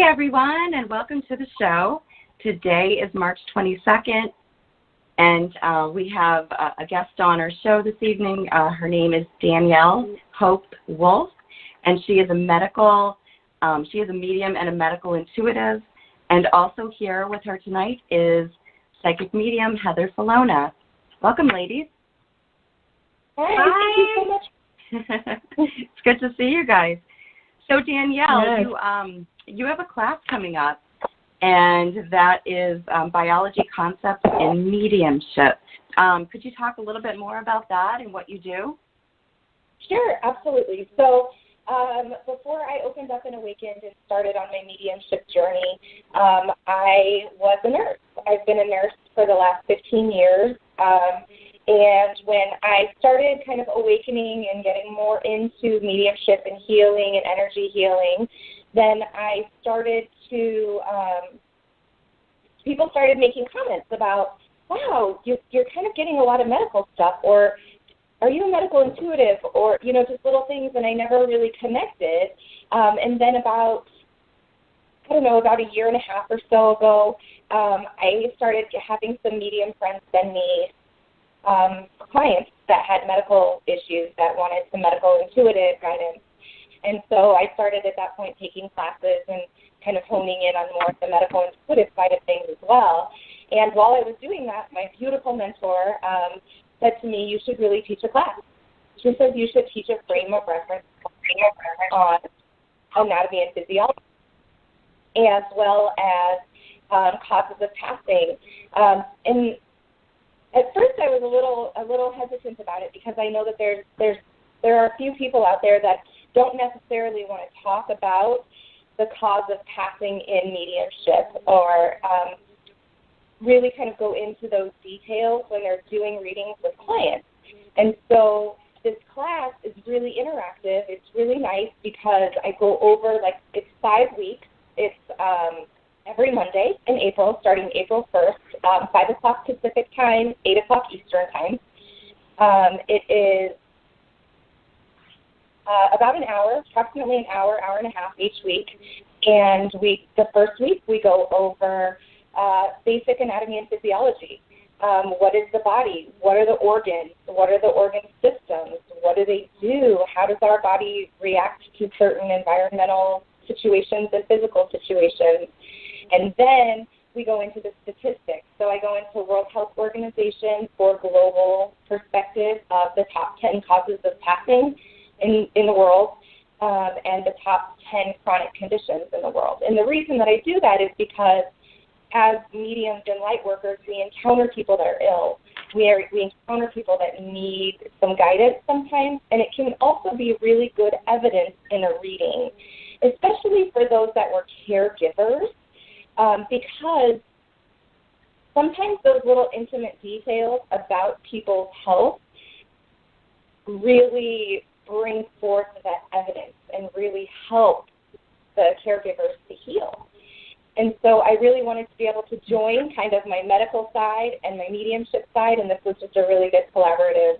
everyone, and welcome to the show. Today is March 22nd, and we have a guest on our show this evening. Her name is Danielle Hope Wolfe, and she is a medium and a medical intuitive. And also here with her tonight is psychic medium Heather Fallona. Welcome, ladies. Hi. Thank you so much. It's good to see you guys. So Danielle, Yes. You have a class coming up, and that is biology concepts in mediumship. Could you talk a little bit more about that and what you do? Sure, absolutely. So before I opened up and awakened and started on my mediumship journey, I was a nurse. I've been a nurse for the last 15 years. And when I started kind of awakening and getting more into mediumship and healing and energy healing, then I started to, people started making comments about, wow, you're kind of getting a lot of medical stuff, or are you a medical intuitive, or, just little things, and I never really connected. And then about a year and a half or so ago, I started having some medium friends send me clients that had medical issues that wanted some medical intuitive guidance. And so I started at that point taking classes and kind of honing in on more of the medical intuitive side of things as well. And while I was doing that, my beautiful mentor said to me, you should really teach a class. She said you should teach a frame of reference on anatomy and physiology, as well as causes of passing. And at first, I was a little hesitant about it because I know that there are a few people out there that don't necessarily want to talk about the cause of passing in mediumship, or really kind of go into those details when they're doing readings with clients. And so this class is really interactive. It's really nice because I go over, it's 5 weeks. It's every Monday in April, starting April 1st, 5 o'clock Pacific time, 8 o'clock Eastern time. It is about an hour, approximately an hour, hour and a half each week. And the first week we go over basic anatomy and physiology. What is the body? What are the organs? What are the organ systems? What do they do? How does our body react to certain environmental situations and physical situations? And then we go into the statistics. So I go into World Health Organization for global perspective of the top 10 causes of passing in the world, and the top 10 chronic conditions in the world. And the reason that I do that is because as mediums and light workers, we encounter people that are ill. We encounter people that need some guidance sometimes, and it can also be really good evidence in a reading, especially for those that were caregivers. Because sometimes those little intimate details about people's health really bring forth that evidence and really help the caregivers to heal. And so I really wanted to be able to join kind of my medical side and my mediumship side, and this was just a really good collaborative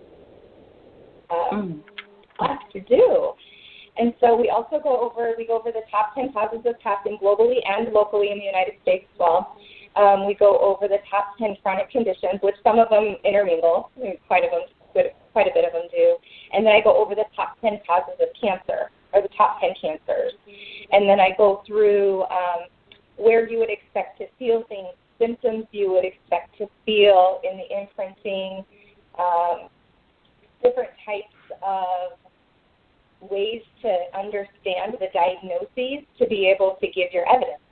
class to do. And so we also go over the top 10 causes of passing globally and locally in the United States as well. We go over the top 10 chronic conditions, which some of them intermingle, quite a bit of them do. And then I go over the top 10 causes of cancer, or the top 10 cancers. And then I go through where you would expect to feel things, symptoms you would expect to feel in the imprinting, different types of ways to understand the diagnoses to be able to give your evidence.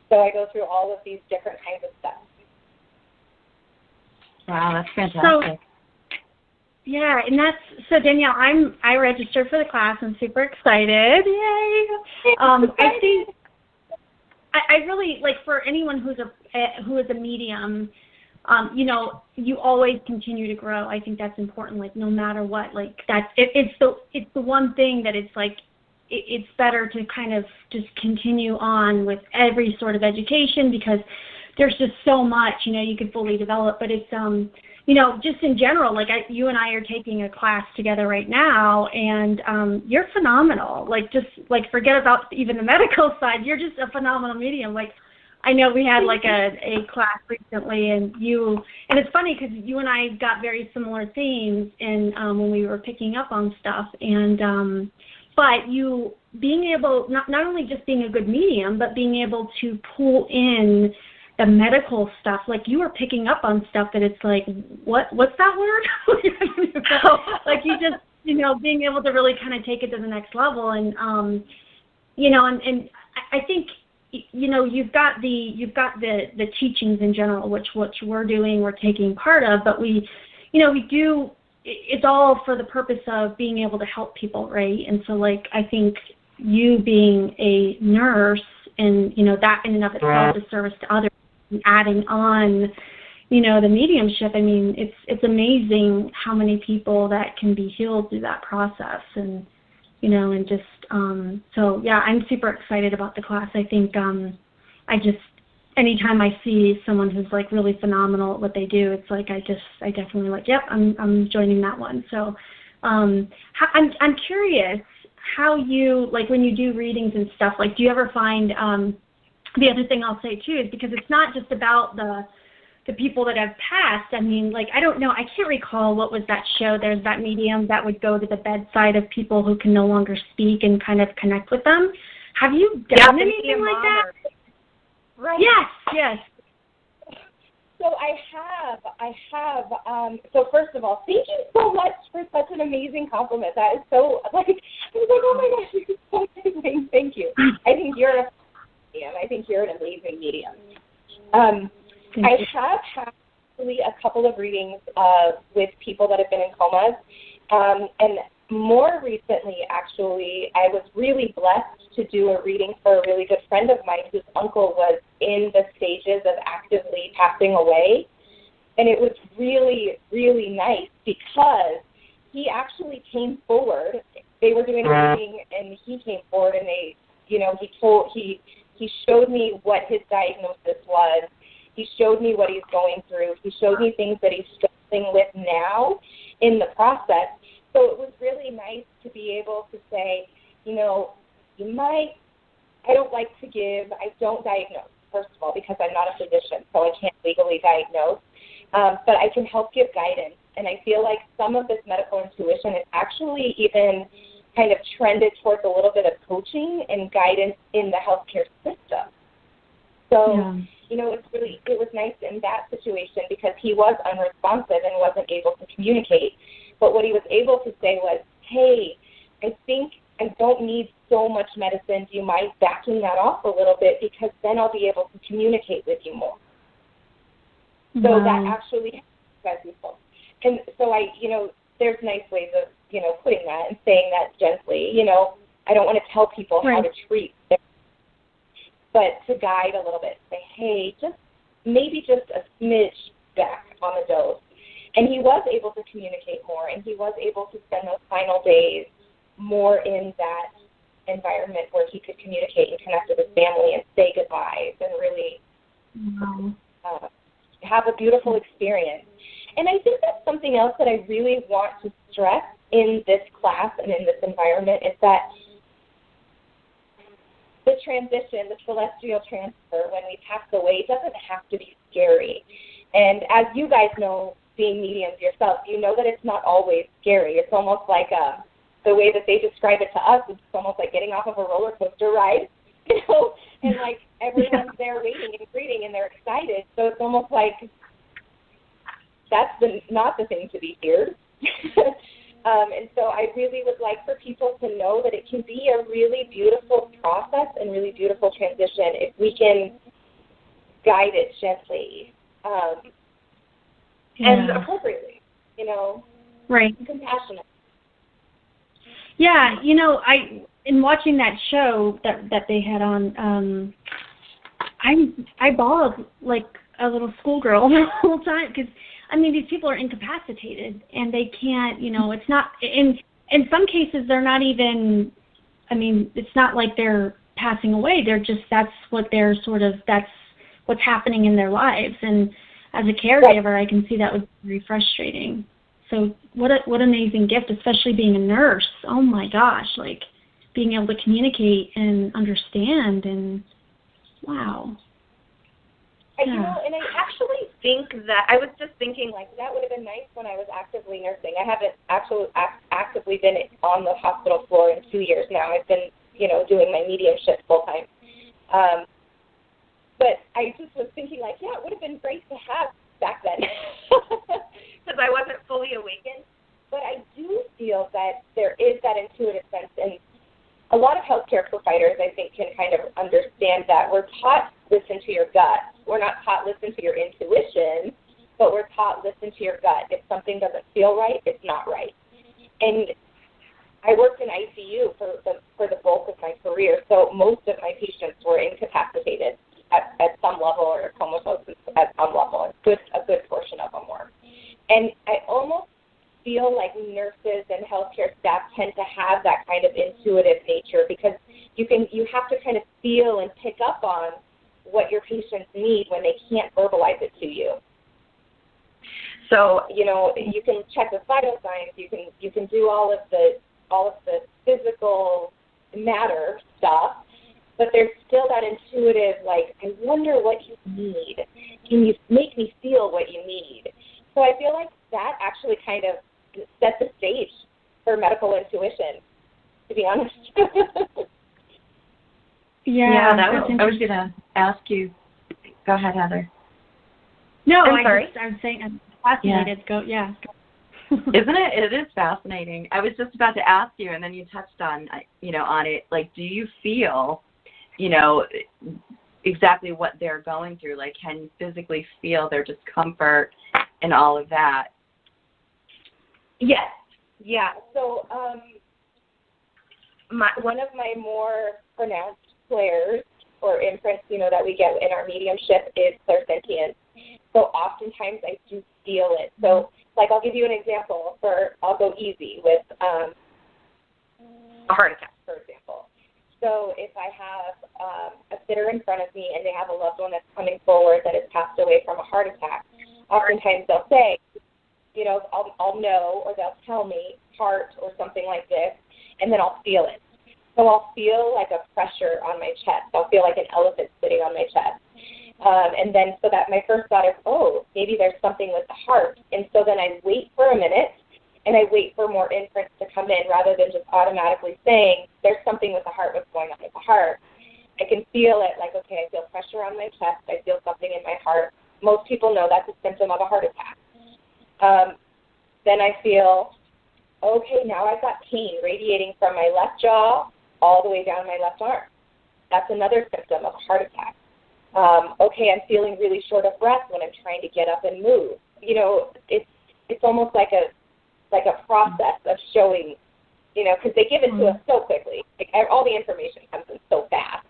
So I go through all of these different kinds of stuff. Wow, that's fantastic. Yeah, and so Danielle, I registered for the class. I'm super excited. Yay! I think I really like, for anyone who is a medium, you always continue to grow. I think that's important. Like, no matter what, like it's the one thing that it's like it's better to kind of just continue on with every sort of education, because there's just so much you could fully develop. But it's just in general, like you and I are taking a class together right now, and you're phenomenal. Like, just like forget about even the medical side. You're just a phenomenal medium. Like, I know we had like a class recently, and it's funny because you and I got very similar themes in when we were picking up on stuff, and but you being able, not only just being a good medium, but being able to pull in the medical stuff, like you were picking up on stuff that it's like, what's that word? Like you just, being able to really kind of take it to the next level. And, and I think, you've got the teachings in general, which we're doing, we're taking part of, but we do, it's all for the purpose of being able to help people, right? And so, like, I think you being a nurse and, that in and of itself is service to others, and adding on, the mediumship, I mean, it's amazing how many people that can be healed through that process. And, and just, so yeah, I'm super excited about the class. I think, anytime I see someone who's like really phenomenal at what they do, it's like, I definitely like, yep, I'm joining that one. So, I'm curious how you, like when you do readings and stuff, like, do you ever find, the other thing I'll say too is because it's not just about the people that have passed. I mean, like, I don't know, I can't recall what was that show. There's that medium that would go to the bedside of people who can no longer speak and kind of connect with them. Have you done anything like that? Right. Yes. So I have. So first of all, thank you so much for such an amazing compliment. That is so, like, I was like, oh my gosh, you're so amazing. Thank you. I think you're an amazing medium. I have had actually a couple of readings with people that have been in comas, and more recently, actually, I was really blessed to do a reading for a really good friend of mine whose uncle was in the stages of actively passing away. And it was really, really nice because he actually came forward. They were doing a reading, and he came forward, and he showed me what his diagnosis was. He showed me what he's going through. He showed me things that he's struggling with now in the process. So it was really nice to be able to say, I don't diagnose, first of all, because I'm not a physician, so I can't legally diagnose, but I can help give guidance. And I feel like some of this medical intuition is actually even kind of trended towards a little bit of coaching and guidance in the healthcare system. So, it was nice in that situation because he was unresponsive and wasn't able to communicate. But what he was able to say was, hey, I think I don't need so much medicine. Do you mind backing that off a little bit? Because then I'll be able to communicate with you more. So that actually has people. And so there's nice ways of, putting that and saying that gently. I don't want to tell people how to treat them, but to guide a little bit. Say, hey, maybe just a smidge back on the dose. And he was able to communicate more, and he was able to spend those final days more in that environment where he could communicate and connect with his family and say goodbyes and really have a beautiful experience. And I think that's something else that I really want to stress in this class and in this environment is that the transition, the celestial transfer when we pass away doesn't have to be scary. And as you guys know, being mediums yourself, you know that it's not always scary. It's almost like the way that they describe it to us, it's almost like getting off of a roller coaster ride, and like everyone's there waiting and greeting and they're excited. So it's almost like that's not the thing to be feared. And so I really would like for people to know that it can be a really beautiful process and really beautiful transition if we can guide it gently. And appropriately, right, compassionate. Yeah, in watching that show that they had on, I bawled like a little schoolgirl the whole time because these people are incapacitated and they can't, it's not in some cases they're not even. It's not like they're passing away. They're just that's what's happening in their lives and. as a caregiver, I can see that was very frustrating. So what amazing gift, especially being a nurse. Oh my gosh, like being able to communicate and understand, and wow. You know, and I actually think that, I was just thinking, like, that would have been nice when I was actively nursing. I haven't actually actively been on the hospital floor in 2 years now. I've been, you know, doing my mediumship full time. But I just was thinking, like, yeah, it would have been great to have back then because I wasn't fully awakened. But I do feel that there is that intuitive sense, and a lot of healthcare providers, I think, can kind of understand that. We're taught listen to your gut. We're not taught listen to your intuition, but we're taught listen to your gut. If something doesn't feel right, it's not right. And I worked in ICU for the bulk of my career, so most of my patients were incapacitated at some level, or comatose at some level. A good portion of them were. And I almost feel like nurses and healthcare staff tend to have that kind of intuitive nature, because you have to kind of feel and pick up on what your patients need when they can't verbalize it to you. So, you know, you can check the vital signs, you can do all of the physical matter stuff, but there's still that intuitive, like, I wonder what you need. Can you make me feel what you need? So I feel like that actually kind of set the stage for medical intuition, to be honest. Yeah, I was going to ask you. Go ahead, Heather. No, I'm sorry. I'm saying I'm fascinated. Yeah. Isn't it? It is fascinating. I was just about to ask you, and then you touched on, you know, on it. Like, do you feel, you know, exactly what they're going through? Like, can you physically feel their discomfort and all of that? Yes. Yeah. So one of my more pronounced flares or imprints, you know, that we get in our mediumship is clairsentience. So oftentimes I do feel it. So, like, I'll give you an example. I'll go easy with a heart attack, for example. So if I have a sitter in front of me and they have a loved one that's coming forward that has passed away from a heart attack, oftentimes they'll say, you know, I'll know, or they'll tell me heart or something like this, and then I'll feel it. So I'll feel like a pressure on my chest. I'll feel like an elephant sitting on my chest. And then so that my first thought is, oh, maybe there's something with the heart. And so then I wait for a minute, and I wait for more imprints to come in rather than just automatically saying, there's something with the heart, what's going on with the heart. I can feel it, like, okay, I feel pressure on my chest, I feel something in my heart. Most people know that's a symptom of a heart attack. Then I feel, okay, now I've got pain radiating from my left jaw all the way down my left arm. That's another symptom of a heart attack. Okay, I'm feeling really short of breath when I'm trying to get up and move. You know, it's almost like a process of showing, you know, because they give it to us so quickly. Like, all the information comes in so fast.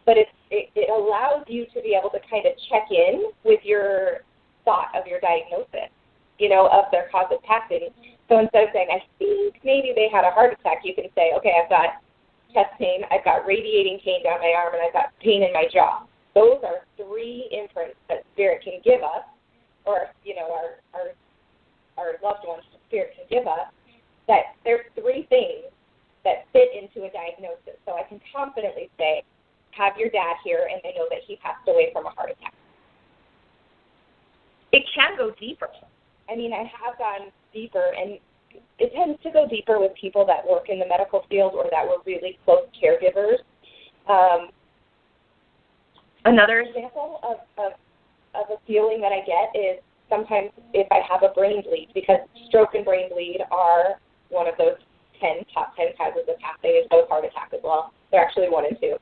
But it allows you to be able to kind of check in with your thought of your diagnosis, you know, of their cause of passing. So instead of saying, I think maybe they had a heart attack, you can say, okay, I've got chest pain, I've got radiating pain down my arm, and I've got pain in my jaw. Those are 3 imprints that Spirit can give us, or, you know, our loved ones, Spirit can give us, that there's 3 things that fit into a diagnosis. So I can confidently say, have your dad here, and they know that he passed away from a heart attack. It can go deeper. I mean, I have gone deeper, and it tends to go deeper with people that work in the medical field or that were really close caregivers. Another example of a feeling that I get is sometimes if I have a brain bleed, because stroke and brain bleed are one of those top 10 causes of passing, as well as heart attack as well. They're actually 1 and 2.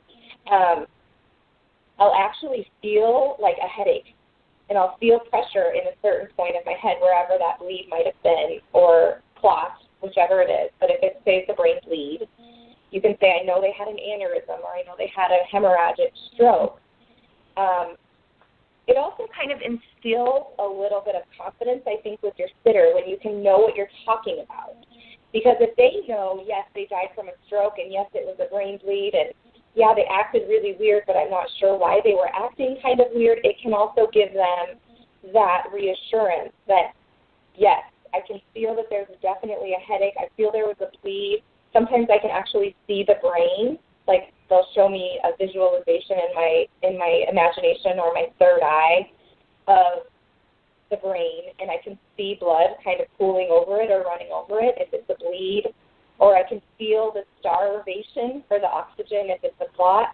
I'll actually feel like a headache, and I'll feel pressure in a certain point of my head, wherever that bleed might have been, or clot, whichever it is. But if it says the brain bleed, you can say, I know they had an aneurysm, or I know they had a hemorrhagic stroke. It also kind of instills a little bit of confidence, I think, with your sitter when you can know what you're talking about. Because if they know, yes, they died from a stroke, and yes, it was a brain bleed, and yeah, they acted really weird, but I'm not sure why they were acting kind of weird, it can also give them that reassurance that, yes, I can feel that there's definitely a headache. I feel there was a bleed. Sometimes I can actually see the brain. Like, they'll show me a visualization in my imagination or my third eye of the brain, and I can see blood kind of pooling over it or running over it if it's a bleed, or I can feel the starvation for the oxygen if it's a clot.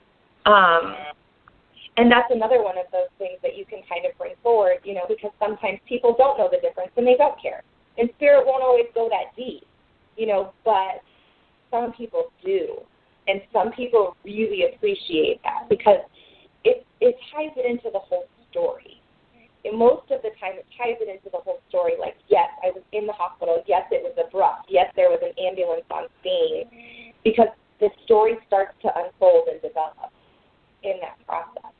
And that's another one of those things that you can kind of bring forward, you know, because sometimes people don't know the difference and they don't care. And spirit won't always go that deep, you know, but some people do. And some people really appreciate that because it ties it into the whole story. And most of the time it ties it into the whole story, like, yes, I was in the hospital. Yes, it was abrupt. Yes, there was an ambulance on scene, because the story starts to unfold and develop in that process.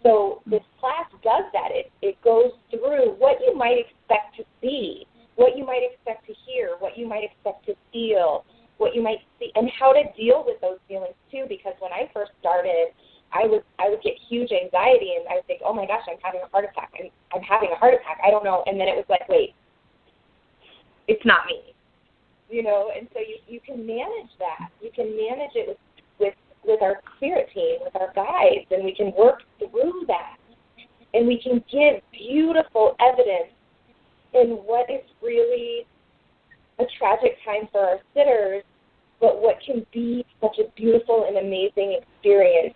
So this class does that. It goes through what you might expect to see, what you might expect to hear, what you might expect to feel, what you might see, and how to deal with those feelings too. Because when I first started, I would get huge anxiety, and I would think, oh my gosh, I'm having a heart attack. I'm having a heart attack. I don't know. And then it was like, wait, it's not me, you know. And so you can manage that. You can manage it with our spirit team, with our guides, and we can work through that. And we can give beautiful evidence in what is really a tragic time for our sitters, but what can be such a beautiful and amazing experience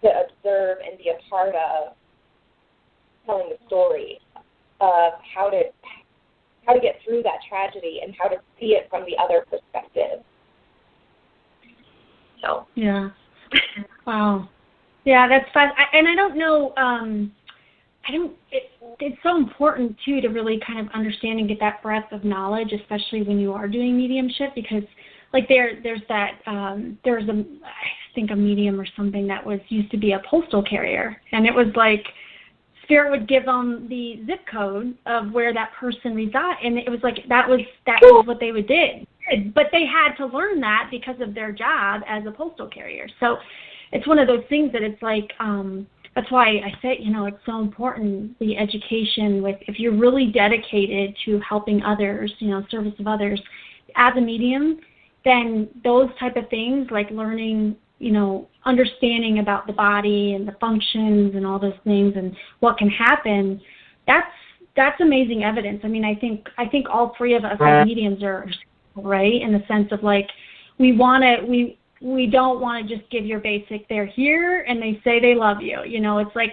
to observe and be a part of, telling the story of how to get through that tragedy and how to see it from the other perspective. So. Yeah. Wow. Yeah, that's fun. And I don't know, it's so important, too, to really kind of understand and get that breadth of knowledge, especially when you are doing mediumship, because, like, there's that, there's I think a medium or something that used to be a postal carrier, and it was like, Spirit would give them the zip code of where that person resides, and it was like that was what they would do. But they had to learn that because of their job as a postal carrier. So it's one of those things that it's like, that's why I say, you know, it's so important, the education if you're really dedicated to helping others, you know, service of others as a medium, then those type of things like learning, you know, understanding about the body and the functions and all those things and what can happen, that's amazing evidence. I mean, I think all three of us as mediums are right in the sense of like we don't want to just give your basic they're here and they say they love you. You know, it's like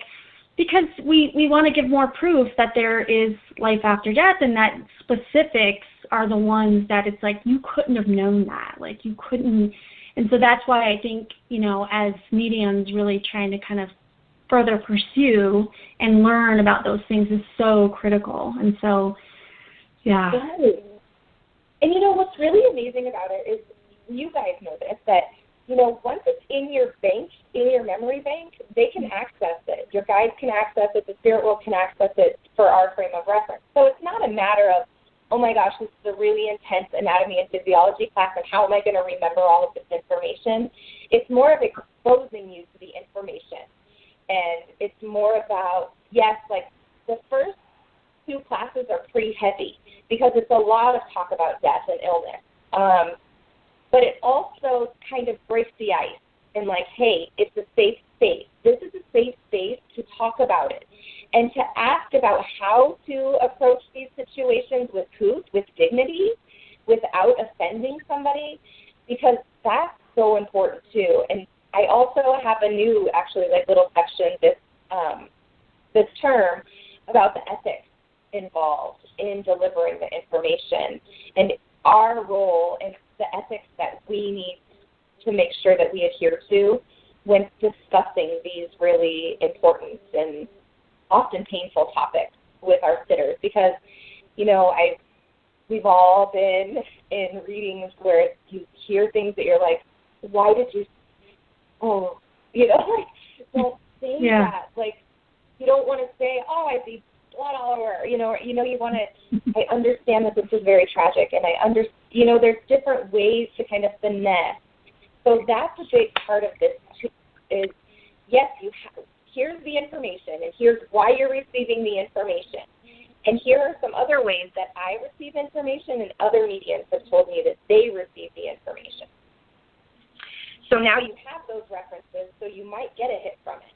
because we want to give more proof that there is life after death and that specifics are the ones that it's like you couldn't have known that. Like you couldn't. And so that's why I think, you know, as mediums really trying to kind of further pursue and learn about those things is so critical. And so, yeah. Right. And, you know, what's really amazing about it is you guys know this, that, you know, once it's in your bank, in your memory bank, they can access it. Your guides can access it. The spirit world can access it for our frame of reference. So it's not a matter of, oh my gosh, this is a really intense anatomy and physiology class, and how am I going to remember all of this information? It's more of exposing you to the information. And it's more about, yes, like the first two classes are pretty heavy because it's a lot of talk about death and illness. But it also kind of breaks the ice and like, hey, it's a safe space. This is a safe space to talk about it and to ask about how to approach these situations with truth, with dignity, without offending somebody, because that's so important too. And I also have a new, actually, like little section this term about the ethics involved in delivering the information and our role and the ethics that we need to make sure that we adhere to when discussing these really important and often painful topics with our sitters. Because, you know, we've all been in readings where you hear things that you're like, why did you, you know, like, don't say that. Like, you don't want to say, oh, I see blood all over, you know, you want to, I understand that this is very tragic, and you know, there's different ways to kind of finesse. So that's a big part of this too, is, yes, here's the information information, and here's why you're receiving the information. And here are some other ways that I receive information and other mediums have told me that they receive the information. So now you have those references, so you might get a hit from it.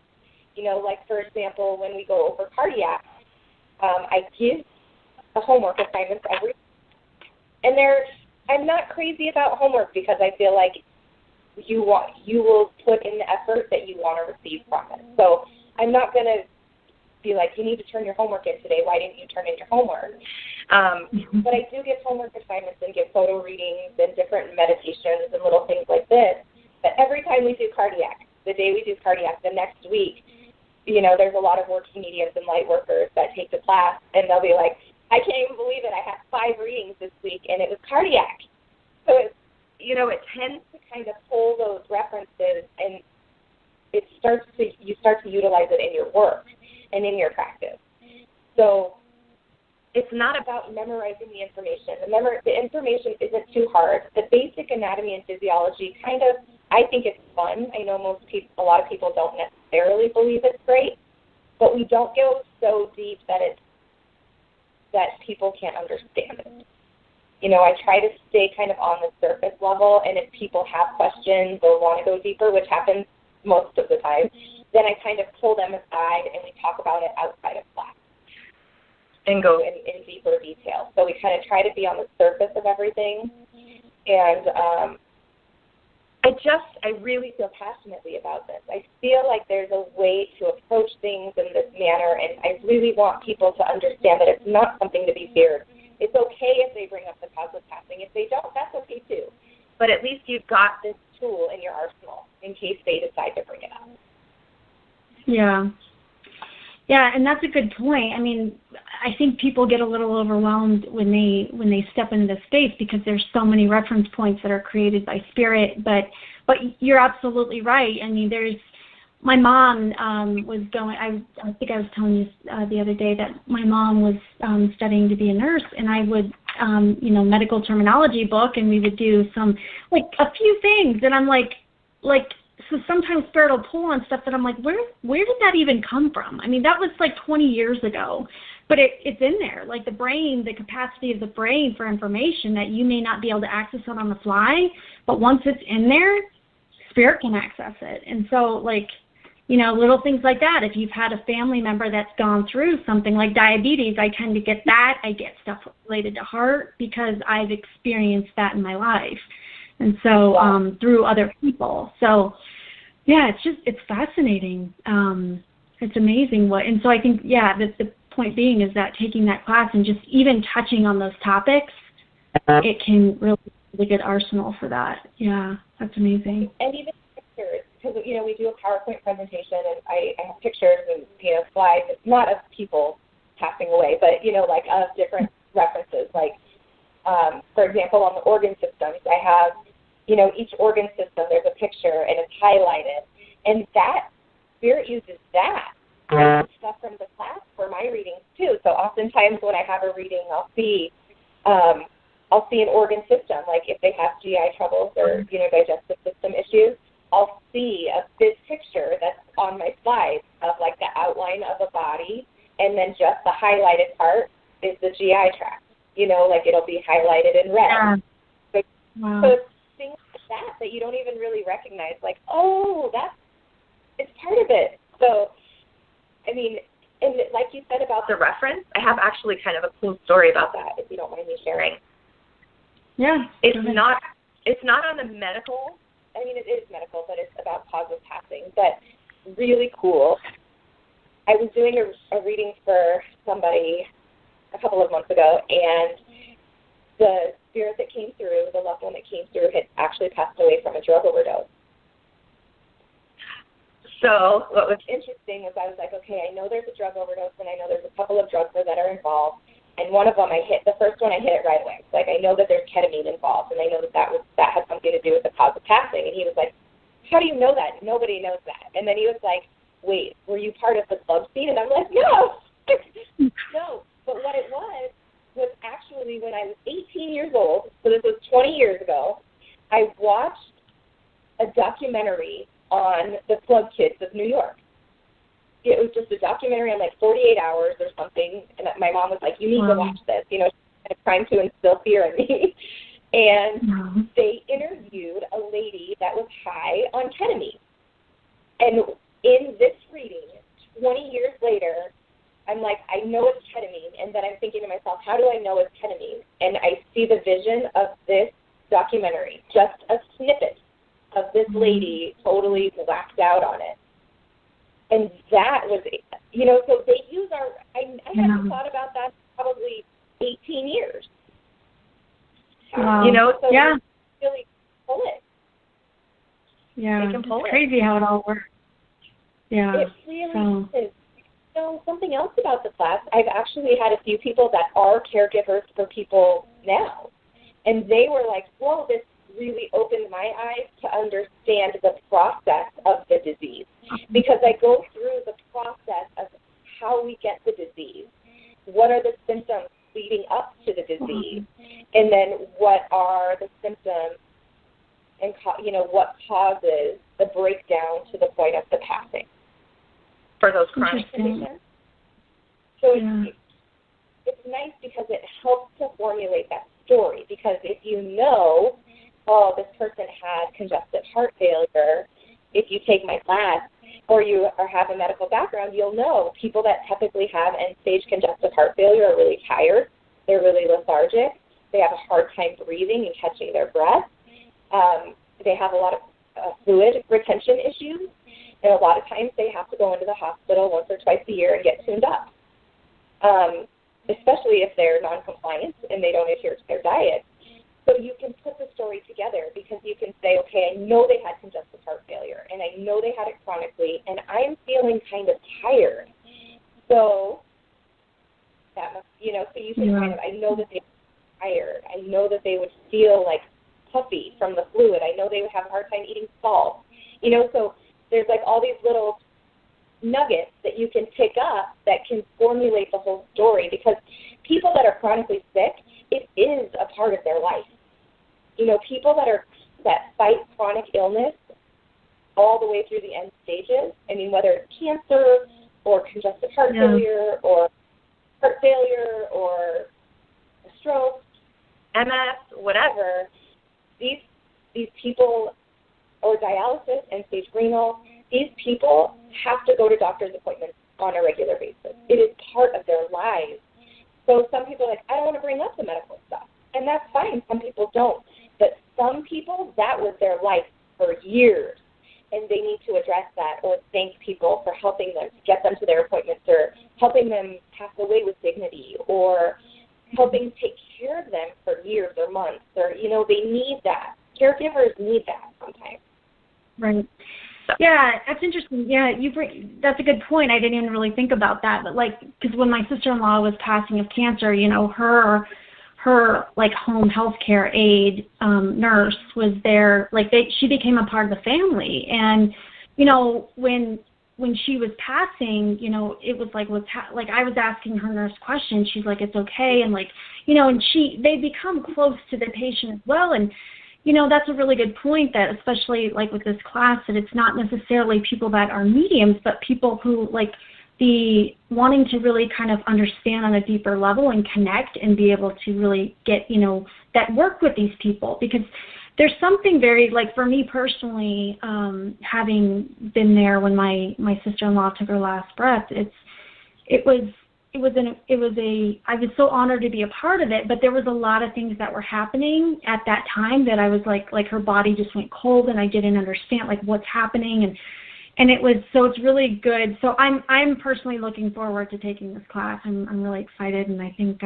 You know, like, for example, when we go over cardiac, I give the homework assignments every week. And I'm not crazy about homework because I feel like you will put in the effort that you want to receive from it. So I'm not going to be like, you need to turn your homework in today. Why didn't you turn in your homework? But I do give homework assignments and give photo readings and different meditations and little things like this. But every time we do cardiac, the day we do cardiac, the next week, you know, there's a lot of working mediums and light workers that take the class, and they'll be like, I can't even believe it. I had 5 readings this week, and it was cardiac. So, you know, it tends to kind of pull those references, and you start to utilize it in your work and in your practice. So it's not about memorizing the information. The information isn't too hard. The basic anatomy and physiology kind of, I think it's fun. I know a lot of people don't necessarily believe it's great, but we don't go so deep that people can't understand it. You know, I try to stay kind of on the surface level, and if people have questions or want to go deeper, which happens most of the time, then I kind of pull them aside and we talk about it outside of class and go in deeper detail. So we kind of try to be on the surface of everything. And I really feel passionately about this. I feel like there's a way to approach things in this manner, and I really want people to understand that it's not something to be feared. It's okay if they bring up the cosmic passing. If they don't, that's okay too. But at least you've got this tool in your arsenal in case they decide to bring it up. Yeah. Yeah, and that's a good point. I mean, I think people get a little overwhelmed when they step into this space because there's so many reference points that are created by spirit. But you're absolutely right. I mean, my mom was going. I think I was telling you the other day that my mom was studying to be a nurse, and I would medical terminology book, and we would do some a few things, and I'm like. So sometimes spirit will pull on stuff that I'm like, where did that even come from? I mean, that was 20 years ago, but it's in there. Like the brain, the capacity of the brain for information that you may not be able to access it on the fly, but once it's in there, spirit can access it. And so little things like that. If you've had a family member that's gone through something like diabetes, I tend to get that. I get stuff related to heart because I've experienced that in my life. And so through other people. So, yeah, it's fascinating. It's amazing and so I think, the point being is that taking that class and just even touching on those topics, it can really be a good arsenal for that. Yeah, that's amazing. And even pictures, because, we do a PowerPoint presentation, and I have pictures and, slides, not of people passing away, but, of different references. For example, on the organ systems, I have, each organ system, there's a picture, and it's highlighted. And that, spirit uses that stuff from the class for my readings, too. So oftentimes when I have a reading, I'll see an organ system, like if they have GI troubles or, digestive system issues, I'll see this picture that's on my slides of, the outline of a body, and then just the highlighted part is the GI tract. It'll be highlighted in red. Yeah. So it's things like that you don't even really recognize, it's part of it. So, I mean, and like you said about the reference, I have actually kind of a cool story about that, if you don't mind me sharing. Yeah. It's not on the medical, I mean, it is medical, but it's about cosmic passing, but really cool. I was doing a reading for somebody a couple of months ago, and the spirit that came through, the loved one that came through, had actually passed away from a drug overdose. So what was interesting is I was like, okay, I know there's a drug overdose, and I know there's a couple of drugs that are involved, and one of them the first one I hit it right away. It's I know that there's ketamine involved, and I know that had something to do with the cause of passing. And he was like, how do you know that? Nobody knows that. And then he was like, wait, were you part of the club scene? And I'm like, no. No. But what it was actually when I was 18 years old, so this was 20 years ago, I watched a documentary on the club kids of New York. it was just a documentary on like 48 hours or something, and my mom was like, you need to watch this, you know, trying to instill fear in me. And they interviewed a lady that was high on ketamine. And in this reading, 20 years later, I'm like, I know it's ketamine, and then I'm thinking to myself, how do I know it's ketamine? And I see the vision of this documentary, just a snippet of this lady totally blacked out on it. And that was, you know, so they use our, I hadn't thought about that probably 18 years. You know, so really pull it. Yeah, they can pull it's crazy how it all works. Yeah. It really is. So something else about the class, I've actually had a few people that are caregivers for people now. And they were like, whoa, this really opened my eyes to understand the process of the disease. Because I go through the process of how we get the disease, what are the symptoms leading up to the disease, and then what are the symptoms and, you know, what causes the breakdown to the point of the passing for those chronic conditions. So it's nice because it helps to formulate that story, because if you know, oh, this person had congestive heart failure, if you take my class or you have a medical background, you'll know people that typically have end-stage congestive heart failure are really tired, they're really lethargic, they have a hard time breathing and catching their breath, they have a lot of fluid retention issues, and a lot of times they have to go into the hospital once or twice a year and get tuned up, especially if they're non-compliant and they don't adhere to their diet. So you can put the story together because you can say, okay, I know they had congestive heart failure, and I know they had it chronically, and I'm feeling kind of tired. So that must, you know, so you can kind of, I know that they were tired. I know that they would feel like puffy from the fluid. I know they would have a hard time eating salt. You know, so there's like all these little nuggets that you can pick up that can formulate the whole story, because people that are chronically sick, it is a part of their life. You know, people that fight chronic illness all the way through the end stages, I mean, whether it's cancer or congestive heart failure or heart failure or a stroke, MS, whatever, these people, or dialysis, end-stage renal, these people have to go to doctor's appointments on a regular basis. It is part of their lives. So some people are like, I don't want to bring up the medical stuff. And that's fine. Some people don't. But some people, that was their life for years. And they need to address that or thank people for helping them to get them to their appointments, or helping them pass away with dignity, or helping take care of them for years or months. Or, you know, they need that. Caregivers need that sometimes. Right. Yeah, that's interesting. Yeah, that's a good point. I didn't even really think about that. But like, because when my sister-in-law was passing of cancer, you know, her like home healthcare aide nurse was there. Like she became a part of the family. And you know, when she was passing, you know, it was like I was asking her nurse questions. She's like, it's okay, and like, you know, and they become close to the patient as well. And you know, that's a really good point, that especially like with this class, that it's not necessarily people that are mediums, but people who like the wanting to really kind of understand on a deeper level and connect and be able to really get, you know, that work with these people. Because there's something very, like for me personally, having been there when my sister-in-law took her last breath, I was so honored to be a part of it, but there was a lot of things that were happening at that time that I was like her body just went cold, and I didn't understand like what's happening, and it was, so it's really good. So I'm personally looking forward to taking this class. I'm really excited, and I think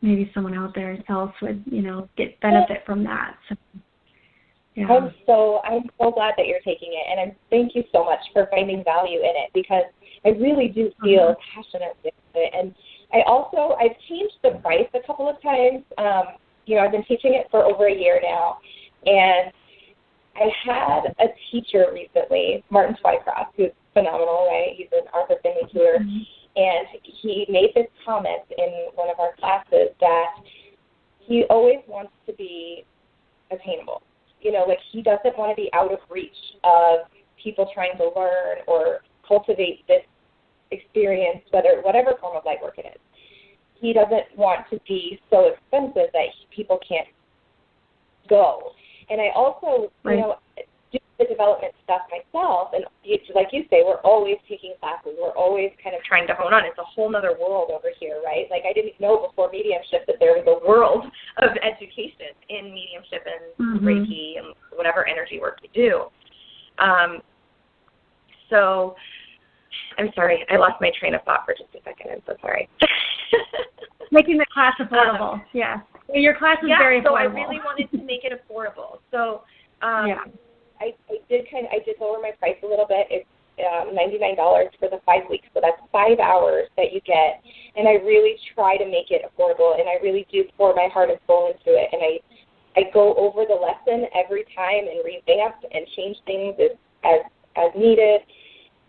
maybe someone out there else would, you know, get benefit from that. So, yeah. I'm so glad that you're taking it, and thank you so much for finding value in it, because I really do feel passionate with it. And I've changed the price a couple of times. You know, I've been teaching it for over a year now, and I had a teacher recently, Martin Twycross, who's phenomenal, right? He's an Arthur Finley tutor, and he made this comment in one of our classes that he always wants to be attainable. You know, like he doesn't want to be out of reach of people trying to learn or cultivate cultivate this experience, whatever form of light work it is. He doesn't want to be so expensive that people can't go. And I also, right. you know, do the development stuff myself, and like you say, we're always taking classes. We're always kind of trying to hone on. It's a whole other world over here, right? Like I didn't know before mediumship that there was a world of education in mediumship and Reiki and whatever energy work you do. So I'm sorry, I lost my train of thought for just a second. I'm so sorry. Making the class affordable, yeah. Your class is very affordable. So I really wanted to make it affordable. So I did lower my price a little bit. It's $99 for the 5 weeks, so that's 5 hours that you get. And I really try to make it affordable, and I really do pour my heart and soul into it. And I go over the lesson every time and revamp and change things as needed.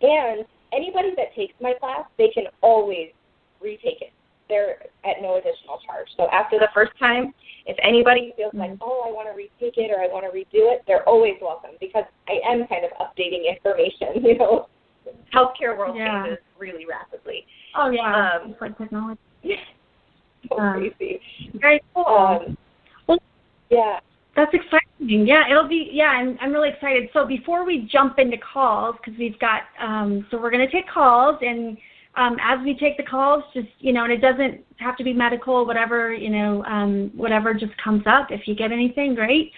And anybody that takes my class, they can always retake it. They're at no additional charge. So after the first time, if anybody feels like, oh, I want to retake it or I want to redo it, they're always welcome, because I am kind of updating information. You know, healthcare world changes really rapidly. Oh, yeah. For technology. So crazy. Very cool. Well, yeah. That's exciting. Yeah, it'll be, I'm really excited. So before we jump into calls, because we've got, so we're going to take calls, and as we take the calls, just, you know, and it doesn't have to be medical, whatever, you know, whatever just comes up. If you get anything, great.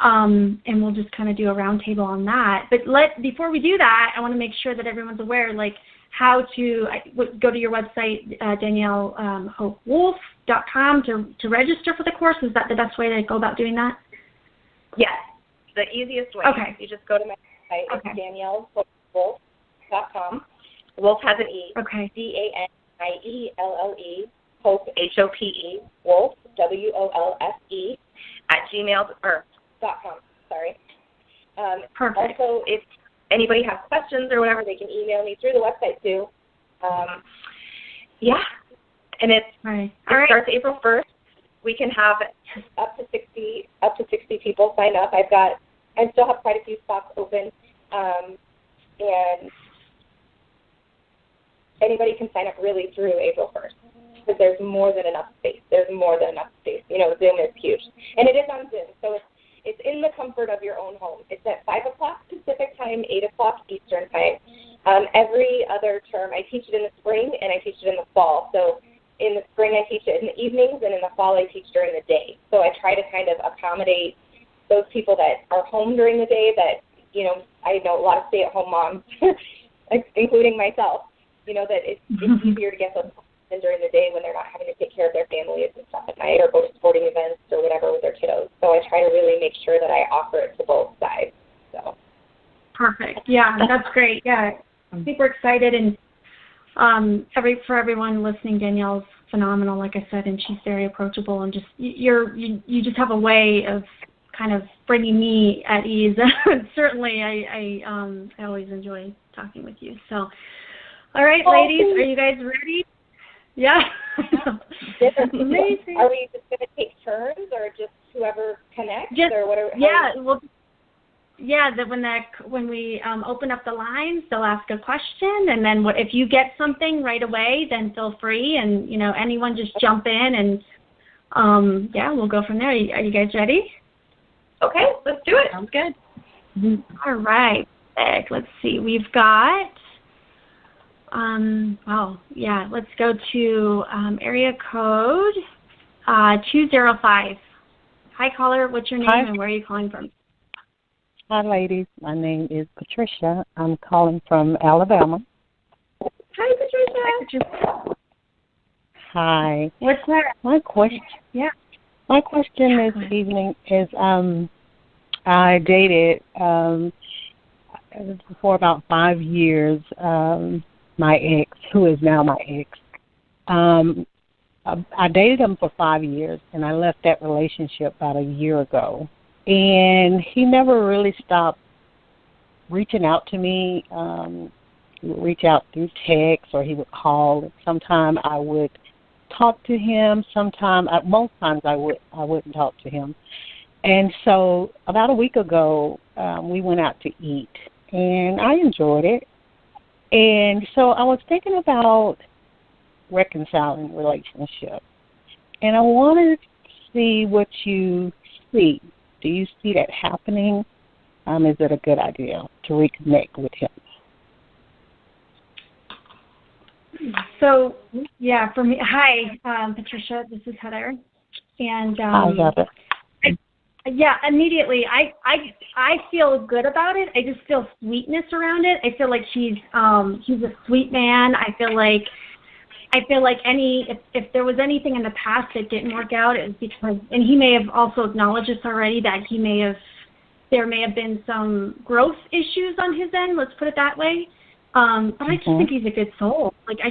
And we'll just kind of do a roundtable on that. But before we do that, I want to make sure that everyone's aware, like, how to go to your website, DanielleHopeWolfe.com to register for the course. Is that the best way to go about doing that? Yes, the easiest way. Okay. You just go to my website. It's DanielleHopeWolfe.com. Wolfe has an E. Okay. DANIELLE, Hope, HOPE, Wolfe, WOLFE, @gmail.com. Sorry. Perfect. Also, if anybody has questions or whatever, they can email me through the website too. And it starts April 1st. We can have up to 60 people sign up. I still have quite a few spots open, and anybody can sign up really through April 1st, because there's more than enough space. You know, Zoom is huge, and it is on Zoom, so it's in the comfort of your own home. It's at 5 o'clock Pacific time, 8 o'clock Eastern time. Every other term, I teach it in the spring and I teach it in the fall. So in the spring, I teach it in the evenings, and in the fall, I teach during the day. So I try to kind of accommodate those people that are home during the day that, you know, I know a lot of stay-at-home moms, including myself, you know, that it's easier to get those in during the day when they're not having to take care of their families and stuff at night or go to sporting events or whatever with their kiddos. So I try to really make sure that I offer it to both sides. So perfect. Yeah, that's great. Yeah, I'm super excited, and for everyone listening, Danielle's phenomenal, like I said, and she's very approachable, and just you just have a way of kind of bringing me at ease. Certainly, I always enjoy talking with you. So, all right, ladies, are you guys ready? Yeah. Amazing. Are we just going to take turns, or just whoever connects, or whatever? When we open up the lines, they'll ask a question, and then if you get something right away, then feel free, and, you know, anyone just jump in, and we'll go from there. Are you guys ready? Okay, let's do it. Sounds good. All right. Let's see. We've got. Let's go to area code 205. Hi, caller. What's your name and where are you calling from? Hi, ladies. My name is Patricia. I'm calling from Alabama. Hi, Patricia. Hi. What's that? My question. Yeah. My question this evening is, I dated for about 5 years. My ex, who is now my ex. I dated him for 5 years, and I left that relationship about a year ago. And he never really stopped reaching out to me. He would reach out through text, or he would call. Sometimes I would talk to him. Most times I wouldn't talk to him. And so about a week ago, we went out to eat, and I enjoyed it. And so I was thinking about reconciling relationships. And I wanted to see what you see. Do you see that happening? Is it a good idea to reconnect with him? So, yeah, for me, hi, Patricia, this is Heather. And I love it. yeah, immediately, I feel good about it. I just feel sweetness around it. I feel like he's a sweet man. I feel like if there was anything in the past that didn't work out, it was because, and he may have also acknowledged this already, that there may have been some growth issues on his end. Let's put it that way. But I just think he's a good soul. Like I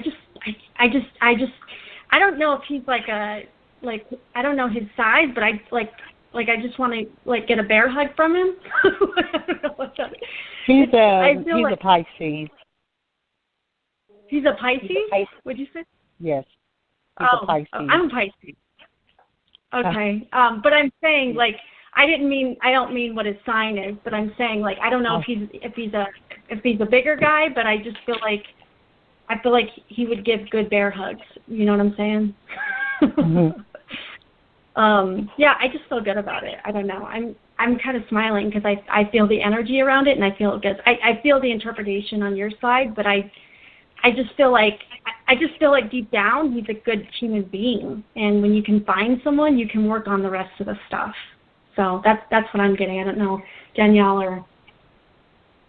don't know if he's I don't know his size, but I just want to get a bear hug from him. I don't know what's up. He's a Pisces. He's a Pisces? What'd you say? Yes. He's a Pisces. I'm a Pisces. Okay. But I'm saying I don't mean what his sign is, but I'm saying I don't know if he's a bigger guy, but I just feel like he would give good bear hugs. You know what I'm saying? Mm-hmm. Yeah, I just feel good about it. I don't know. I'm kind of smiling because I feel the energy around it, and I feel good. I feel the interpretation on your side, but I just feel like deep down he's a good human being, and when you can find someone, you can work on the rest of the stuff. So that's what I'm getting. I don't know, Danielle or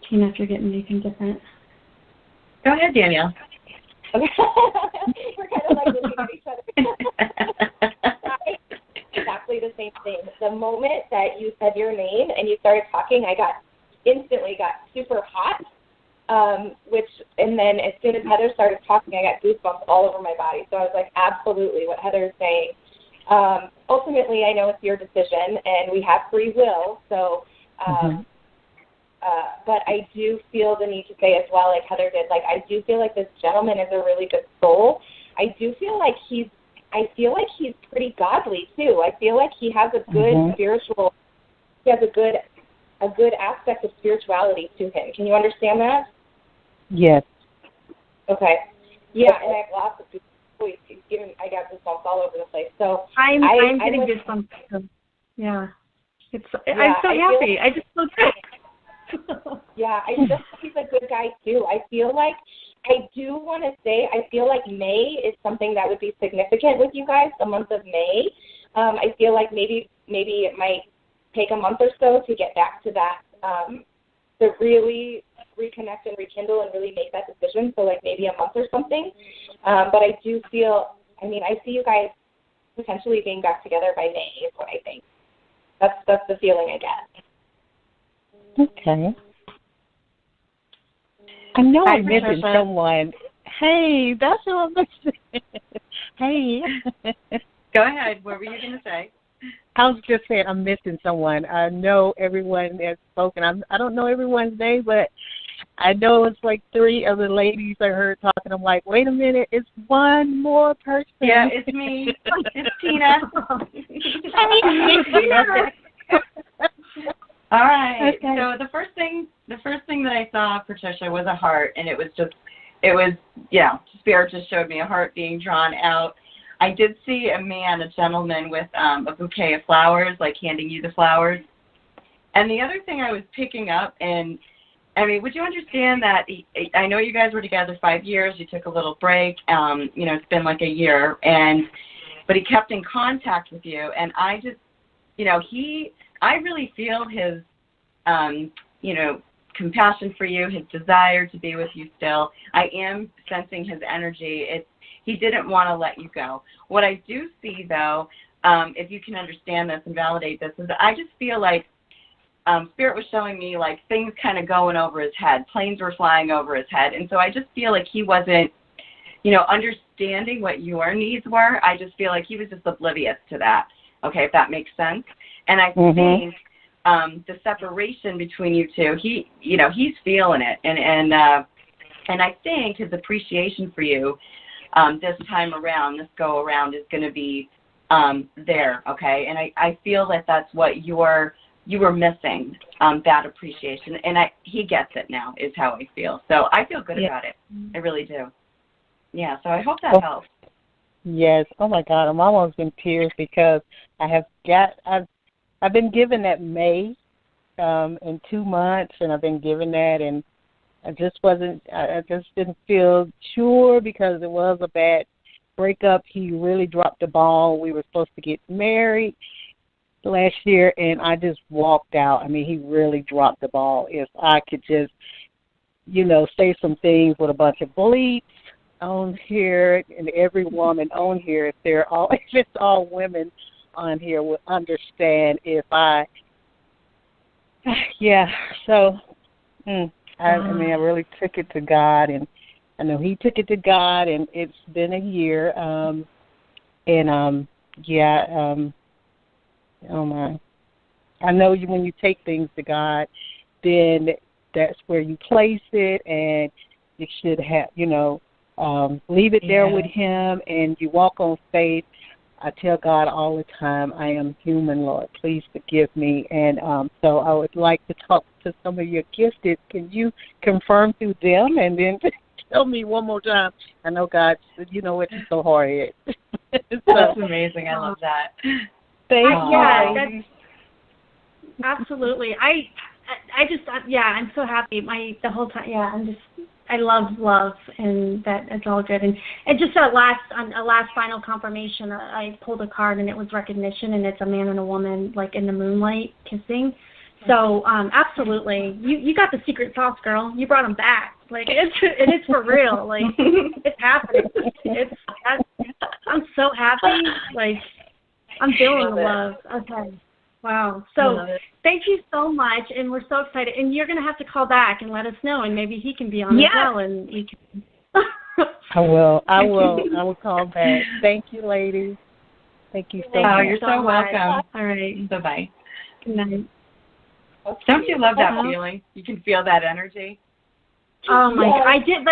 Tina, if you're getting anything different. Go ahead, Danielle. Okay. We're kind of looking at each other. Exactly the same thing. The moment that you said your name and you started talking, I instantly got super hot. And then as soon as Heather started talking, I got goosebumps all over my body. So I was like, absolutely, what Heather's saying. Ultimately, I know it's your decision, and we have free will. So, but I do feel the need to say as well, like Heather did. I do feel like this gentleman is a really good soul. I do feel like he's pretty godly too. I feel like he has a good spiritual. He has a good aspect of spirituality to him. Can you understand that? Yes. Okay. Yeah, and I have lots of I got goosebumps all over the place. So I'm getting goosebumps. Yeah. I'm so happy. I just feel good. Yeah, I just think he's a good guy too. I feel like I feel like May is something that would be significant with you guys, the month of May. I feel like maybe it might take a month or so to get back to that, to really reconnect and rekindle and really make that decision. So maybe a month or something. But I do feel, I see you guys potentially being back together by May is what I think. That's the feeling I get. Okay. I know I'm missing someone. Hey, that's what I'm missing. Hey. Go ahead. What were you going to say? I was just saying I'm missing someone. I know everyone has spoken. I don't know everyone's name, but I know it's 3 of the ladies I heard talking. I'm like, wait a minute, it's one more person. Yeah, it's me. It's Tina. All right. Okay. So the first thing that I saw, Patricia, was a heart, and Spirit just showed me a heart being drawn out. I did see a gentleman with a bouquet of flowers, handing you the flowers. And the other thing I was picking up, and would you understand that I know you guys were together 5 years, you took a little break, it's been a year, but he kept in contact with you, and I just, I really feel his, compassion for you, his desire to be with you still. I am sensing his energy. He didn't want to let you go. What I do see, though, if you can understand this and validate this, is that I just feel like Spirit was showing me things kind of going over his head. Planes were flying over his head. And so I just feel like he wasn't, understanding what your needs were. I just feel like he was just oblivious to that. Okay, if that makes sense. And I think the separation between you two, he's feeling it. And I think his appreciation for you this time around, this go around, is going to be there, okay? And I feel that that's what you're you were missing that appreciation. And he gets it now, is how I feel. So I feel good about it. I really do. Yeah, so I hope that helps. Yes. Oh my God, I'm almost in tears because I've been given that May in 2 months, and I've been given that, and I just didn't feel sure because it was a bad breakup. He really dropped the ball. We were supposed to get married last year, and I just walked out. I mean, he really dropped the ball. If I could just, say some things with a bunch of bleeps on here, and every woman on here, if it's all women on here, would understand if I, so, I really took it to God, and I know he took it to God, and it's been a year, oh my, I know when you take things to God, then that's where you place it, and you should have, leave it there with him, and you walk on faith. I tell God all the time, I am human, Lord. Please forgive me. And so I would like to talk to some of your gifted. Can you confirm through them and then tell me one more time? I know God, it's so hard. That's amazing. I love that. Thank you. Yeah, that's, absolutely. I'm so happy. The whole time, I love, and that it's all good. And just a last final confirmation, I pulled a card, and it was recognition, and it's a man and a woman, like in the moonlight, kissing. So, absolutely, you got the secret sauce, girl. You brought them back. Like, it's for real. Like, it's happening. I'm so happy. Like, I'm feeling the love. Okay. Wow. So thank you so much, and we're so excited. And you're going to have to call back and let us know, and maybe he can be on as well, and we can. I will call back. Thank you, ladies. Thank you so much. Oh, you're so welcome. All right. Bye-bye. Good night. Don't you love that feeling? You can feel that energy. Oh, my God. I did,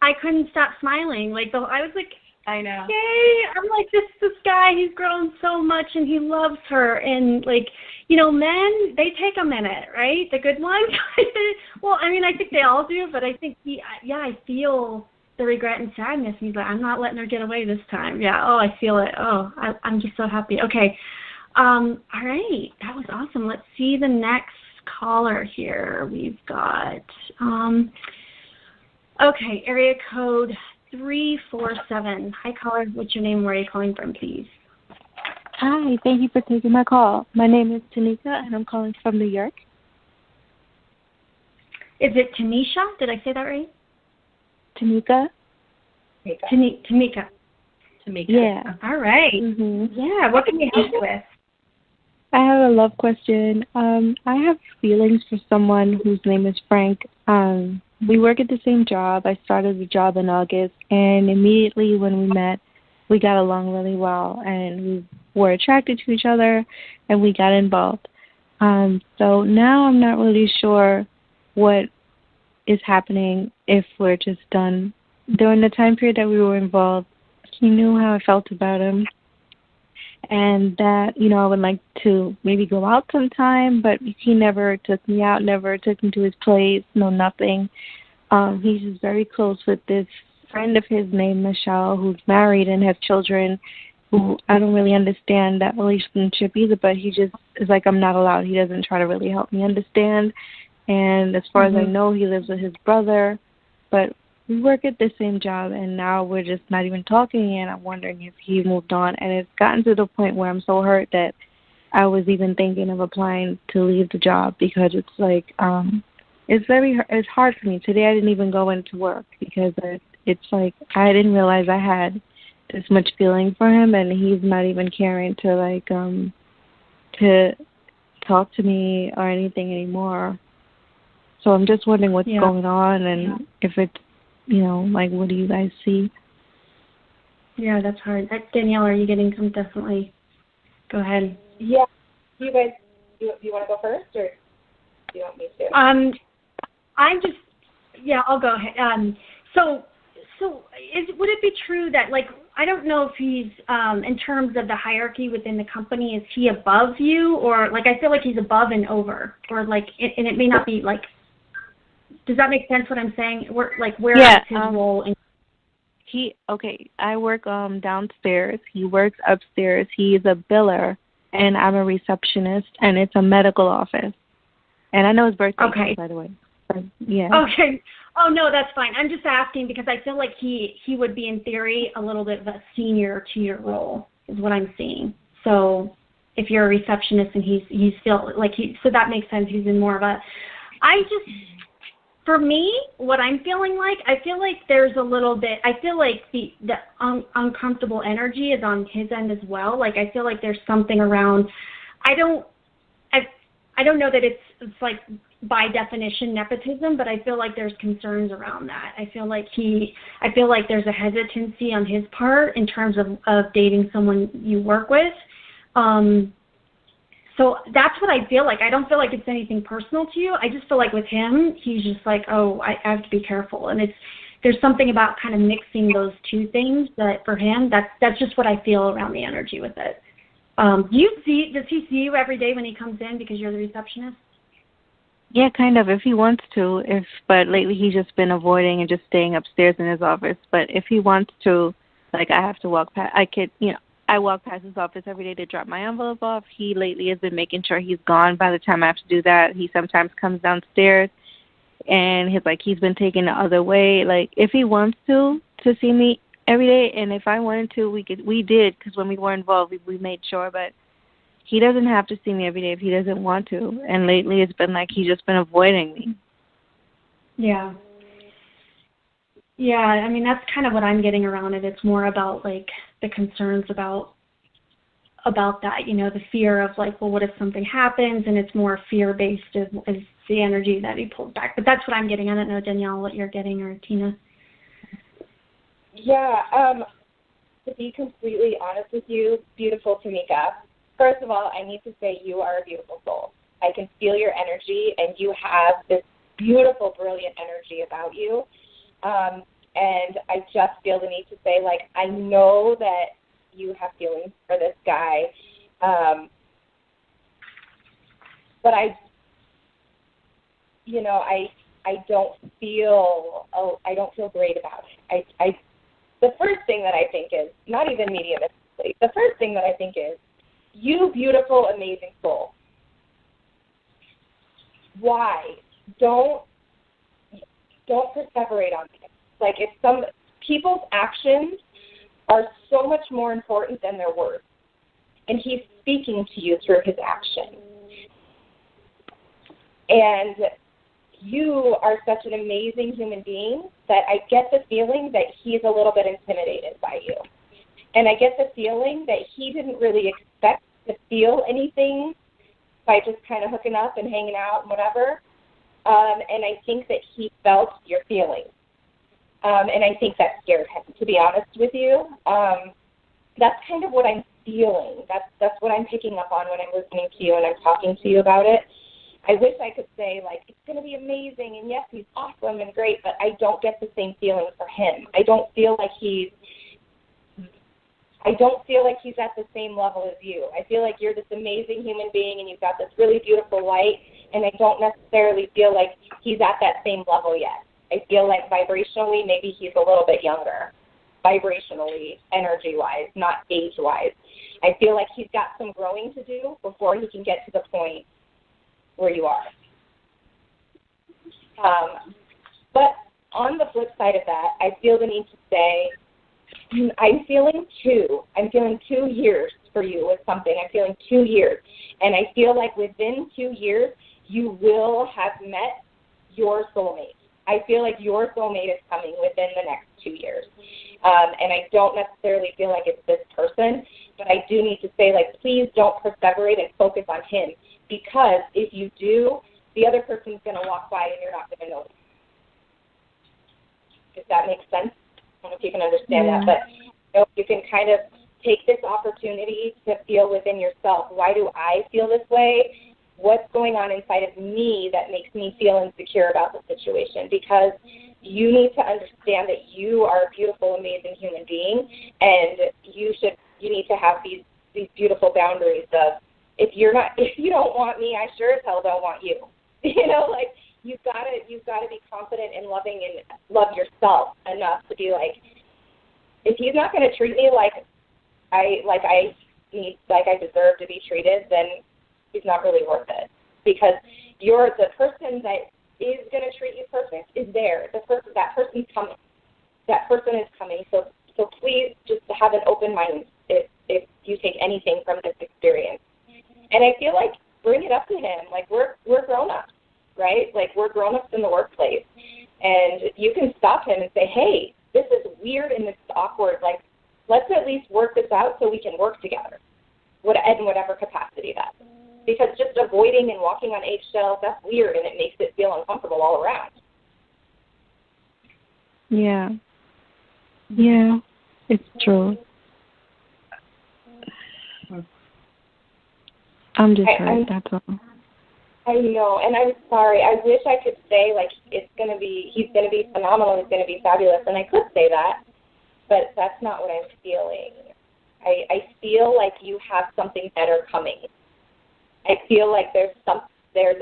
I couldn't stop smiling. I was like, I know. Yay! I'm like, this guy, he's grown so much, and he loves her. And, men, they take a minute, right? The good ones. Well, I think they all do, but I think I feel the regret and sadness. He's like, I'm not letting her get away this time. Yeah, I feel it. I'm just so happy. Okay. All right. That was awesome. Let's see the next caller here. We've got, area code 347. Hi, caller. What's your name? Where are you calling from, please? Hi. Thank you for taking my call. My name is Tanika, and I'm calling from New York. Is it Tanisha? Did I say that right? Tanika. Tamika. Yeah. All right. Mm-hmm. Yeah. What can we help you with? I have a love question. I have feelings for someone whose name is Frank. We work at the same job. I started the job in August, and immediately when we met, we got along really well, and we were attracted to each other, and we got involved. So now I'm not really sure what is happening if we're just done. During the time period that we were involved, he knew how I felt about him, and that, I would like to maybe go out sometime, but he never took me out, never took me to his place, nothing. He's just very close with this friend of his named Michelle, who's married and has children, who I don't really understand that relationship either, but he just is like, I'm not allowed. He doesn't try to really help me understand. And as far as I know, he lives with his brother, but we work at the same job, and now we're just not even talking, and I'm wondering if he moved on. And it's gotten to the point where I'm so hurt that I was even thinking of applying to leave the job, because it's like, it's hard for me. Today I didn't even go into work because it's like I didn't realize I had this much feeling for him, and he's not even caring to to talk to me or anything anymore. So I'm just wondering what's going on, and if it's, what do you guys see? Yeah, that's hard. Danielle, are you getting some? Definitely. Go ahead. Yeah. Do you guys, do you want to go first, or do you want me to? I'll go ahead. So so would it be true that, like, I don't know if he's, in terms of the hierarchy within the company, is he above you, or, like, I feel like he's above and over, or, like, and it may not be, like, does that make sense what I'm saying? Where is his role in? I work downstairs. He works upstairs. He is a biller, and I'm a receptionist, and it's a medical office. And I know his birthday, by the way. But, yeah. Okay. Oh, no, that's fine. I'm just asking because I feel like he would be, in theory, a little bit of a senior to your role, is what I'm seeing. So if you're a receptionist and he's still, like, so that makes sense. He's in more of a, for me, what I'm feeling like, I feel like there's a little bit, I feel like the uncomfortable energy is on his end as well. Like, I feel like there's something around, I don't know that it's like by definition nepotism, but I feel like there's concerns around that. I feel like there's a hesitancy on his part in terms of dating someone you work with. So that's what I feel like. I don't feel like it's anything personal to you. I just feel like with him, he's just like, oh, I have to be careful. And there's something about kind of mixing those two things that for him, that's just what I feel around the energy with it. Does he see you every day when he comes in because you're the receptionist? Yeah, kind of, if he wants to. But lately he's just been avoiding and just staying upstairs in his office. But if he wants to, like, I have to walk past, I walk past his office every day to drop my envelope off. He lately has been making sure he's gone by the time I have to do that. He sometimes comes downstairs, and he's been taking the other way. Like, if he wants to see me every day, and if I wanted to, we did, because when we were involved, we made sure, but he doesn't have to see me every day if he doesn't want to. And lately it's been like he's just been avoiding me. Yeah. Yeah, I mean, that's kind of what I'm getting around it. It's more about, like, the concerns about that, the fear of, like, well, what if something happens? And it's more fear-based is the energy that he pulls back. But that's what I'm getting. I don't know, Danielle, what you're getting, or Tina. Yeah, to be completely honest with you, beautiful Tamika, first of all, I need to say you are a beautiful soul. I can feel your energy, and you have this beautiful, brilliant energy about you. And I just feel the need to say, like, I know that you have feelings for this guy, but I don't feel great about it. The first thing that I think is, not even mediumistically, the first thing that I think is, you beautiful, amazing soul. Why? Don't perseverate on this. Like, if some people's actions are so much more important than their words, and he's speaking to you through his actions. And you are such an amazing human being that I get the feeling that he's a little bit intimidated by you. And I get the feeling that he didn't really expect to feel anything by just kind of hooking up and hanging out and whatever. And I think that he felt your feelings. And I think that scared him, to be honest with you. That's kind of what I'm feeling. That's what I'm picking up on when I'm listening to you and I'm talking to you about it. I wish I could say, like, it's going to be amazing, and yes, he's awesome and great, but I don't get the same feeling for him. I don't feel like he's at the same level as you. I feel like you're this amazing human being, and you've got this really beautiful light, and I don't necessarily feel like he's at that same level yet. I feel like vibrationally, maybe he's a little bit younger, vibrationally, energy-wise, not age-wise. I feel like he's got some growing to do before he can get to the point where you are. But on the flip side of that, I feel the need to say, I'm feeling 2 years for you with something. I'm feeling 2 years. And I feel like within 2 years, you will have met your soulmate. I feel like your soulmate is coming within the next 2 years. And I don't necessarily feel like it's this person, but I do need to say, like, please don't perseverate and focus on him, because if you do, the other person's going to walk by and you're not going to know. If that makes sense? I don't know if you can understand that, but you can kind of take this opportunity to feel within yourself, why do I feel this way? What's going on inside of me that makes me feel insecure about the situation? Because you need to understand that you are a beautiful, amazing human being, and you need to have these beautiful boundaries of, if you don't want me, I sure as hell don't want you. You know, like, you've got to be confident in loving and love yourself enough to be like, if he's not going to treat me like I deserve to be treated, then he's not really worth it. Because the person that is going to treat you perfect is there. That person's coming. That person is coming. So please just have an open mind if you take anything from this experience. And I feel like, bring it up to him. Like, we're grown-ups, right? Like, we're grown-ups in the workplace. And you can stop him and say, hey, this is weird and this is awkward. Like, let's at least work this out so we can work together, in whatever capacity that is. Because just avoiding and walking on eggshells, that's weird, and it makes it feel uncomfortable all around. Yeah. Yeah, it's true. I'm just hurt, that's all. I know, and I'm sorry. I wish I could say, like, he's going to be phenomenal, he's going to be fabulous, and I could say that, but that's not what I'm feeling. I feel like you have something better coming. I feel like there's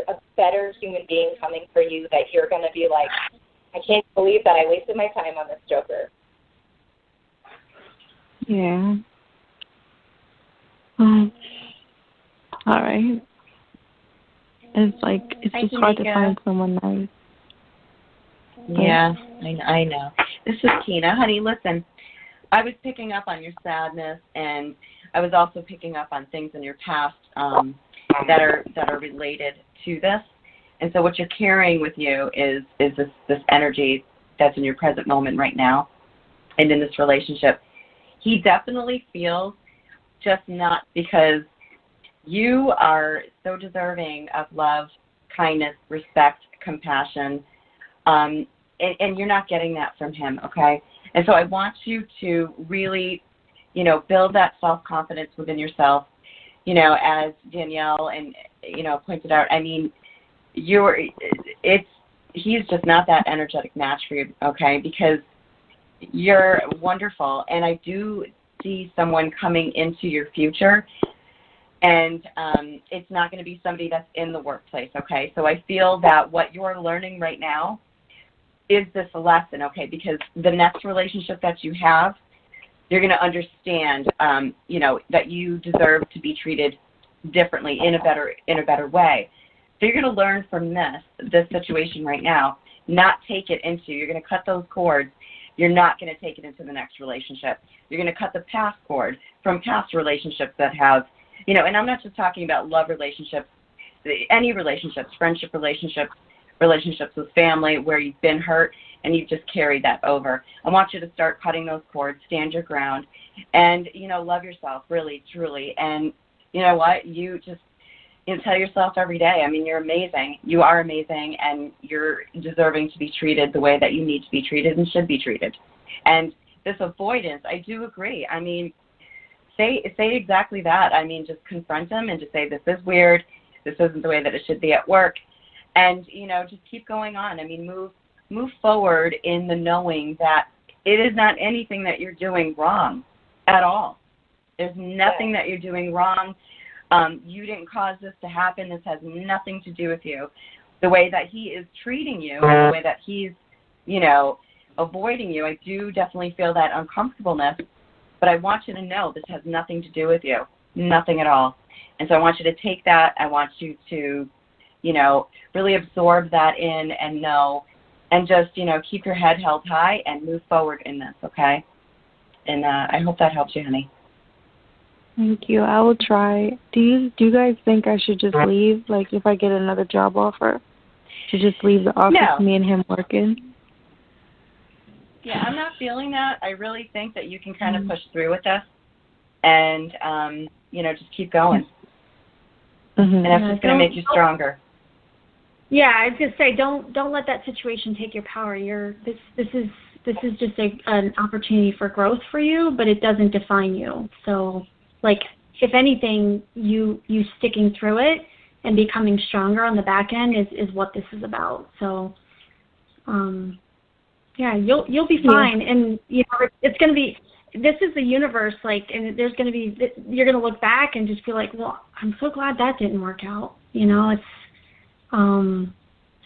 a better human being coming for you that you're going to be like, I can't believe that I wasted my time on this joker. Yeah. All right. It's just hard to find someone nice. Yeah, I know. This is Tina. Honey, listen, I was picking up on your sadness, and I was also picking up on things in your past that are related to this. And so what you're carrying with you is this energy that's in your present moment right now and in this relationship. He definitely feels, just not because you are so deserving of love, kindness, respect, compassion, and you're not getting that from him, okay? And so I want you to really, build that self-confidence within yourself. As Danielle and, pointed out, I mean, he's just not that energetic match for you, okay? Because you're wonderful, and I do see someone coming into your future, and it's not going to be somebody that's in the workplace, okay? So I feel that what you're learning right now is this lesson, okay? Because the next relationship that you have, you're going to understand, that you deserve to be treated differently in a better way. So you're going to learn from this situation right now, not take it into, you're going to cut those cords. You're not going to take it into the next relationship. You're going to cut the past cord from past relationships that have, and I'm not just talking about love relationships, any relationships, friendship relationships with family where you've been hurt and you've just carried that over. I want you to start cutting those cords, stand your ground, and, love yourself really, truly. And you know what? You just, tell yourself every day, I mean, you're amazing. You are amazing, and you're deserving to be treated the way that you need to be treated and should be treated. And this avoidance, I do agree. I mean, say exactly that. I mean, just confront them and just say, this is weird. This isn't the way that it should be at work. And, just keep going on. I mean, move forward in the knowing that it is not anything that you're doing wrong at all. There's nothing that you're doing wrong. You didn't cause this to happen. This has nothing to do with you. The way that he is treating you, the way that he's, avoiding you, I do definitely feel that uncomfortableness. But I want you to know this has nothing to do with you, nothing at all. And so I want you to take that. I want you to, really absorb that in and know, and just, keep your head held high and move forward in this, okay? And I hope that helps you, honey. Thank you. I will try. Do you guys think I should just leave, like if I get another job offer, to just leave the office, No. me and him working? Yeah, I'm not feeling that. I really think that you can kind of push through with this and, just keep going. Mm-hmm. And that's just going to make you stronger. Yeah, I was gonna say, don't let that situation take your power. This is just an opportunity for growth for you, but it doesn't define you. So, if anything, you sticking through it and becoming stronger on the back end is what this is about. So, Yeah, you'll be fine. Yeah. And, you know, it's going to be, this is the universe, like, and there's going to be, you're going to look back and just be like, well, I'm so glad that didn't work out. You know, it's,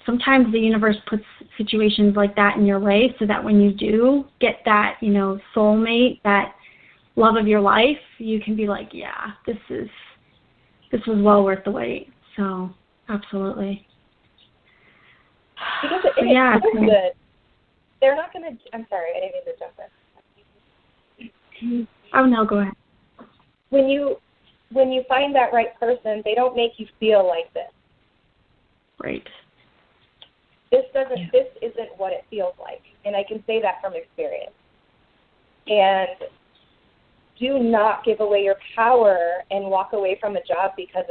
sometimes the universe puts situations like that in your life so that when you do get that, you know, soulmate, that love of your life, you can be like, yeah, this was well worth the wait. So, absolutely. Because it's good. They're not going to, I'm sorry, I didn't mean to jump in. Oh, no, go ahead. When you find that right person, they don't make you feel like this. Right. This isn't what it feels like. And I can say that from experience. And do not give away your power and walk away from a job because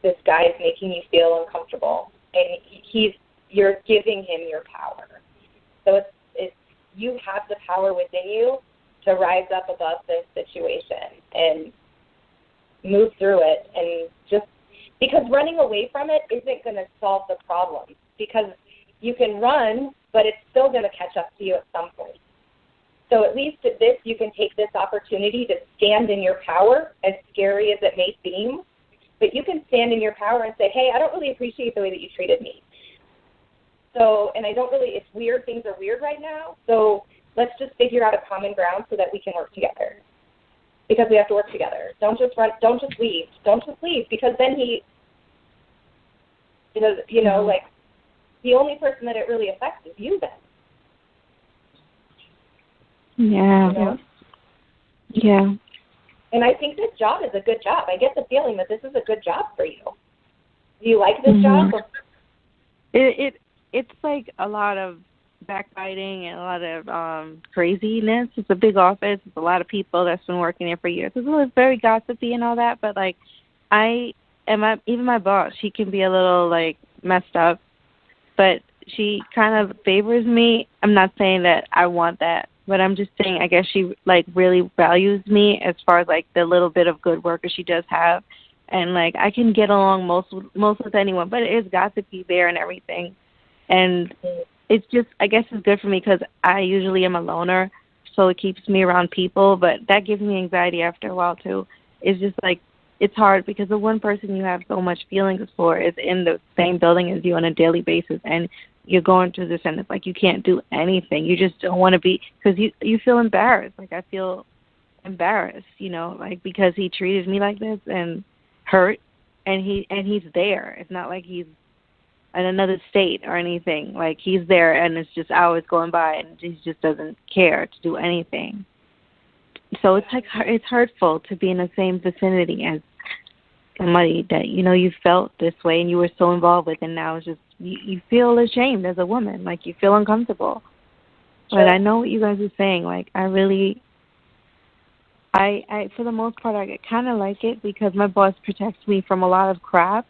this guy is making you feel uncomfortable. And you're giving him your power. So it's you have the power within you to rise up above this situation and move through it. And just because running away from it isn't going to solve the problem, because you can run, but it's still going to catch up to you at some point. So at least at this, you can take this opportunity to stand in your power, as scary as it may seem, but you can stand in your power and say, hey, I don't really appreciate the way that you treated me. So, and it's weird, things are weird right now, so let's just figure out a common ground so that we can work together. Because we have to work together. Don't just leave, because then like, the only person that it really affects is you then. Yeah. You know? Yeah. And I think this job is a good job. I get the feeling that this is a good job for you. Do you like this job? It's like a lot of backbiting and a lot of craziness. It's a big office. It's a lot of people that's been working there for years. It's very gossipy and all that, but like even my boss, she can be a little like messed up, but she kind of favors me. I'm not saying that I want that, but I'm just saying I guess she like really values me as far as like the little bit of good work that she does have. And like I can get along most with anyone, but it is gossipy there and everything. And it's just, I guess it's good for me because I usually am a loner, so it keeps me around people, but that gives me anxiety after a while too. It's just like, it's hard because the one person you have so much feelings for is in the same building as you on a daily basis, and you're going through this and it's like you can't do anything. You just don't want to be, because you feel embarrassed. Like I feel embarrassed, you know, like because he treated me like this and hurt, and he's there. It's not like he's in another state or anything. Like he's there and it's just hours going by and he just doesn't care to do anything. So it's like, it's hurtful to be in the same vicinity as somebody that, you know, you felt this way and you were so involved with, and now it's just, you feel ashamed as a woman, like you feel uncomfortable. Sure. But I know what you guys are saying. Like I for the most part, I kind of like it because my boss protects me from a lot of crap.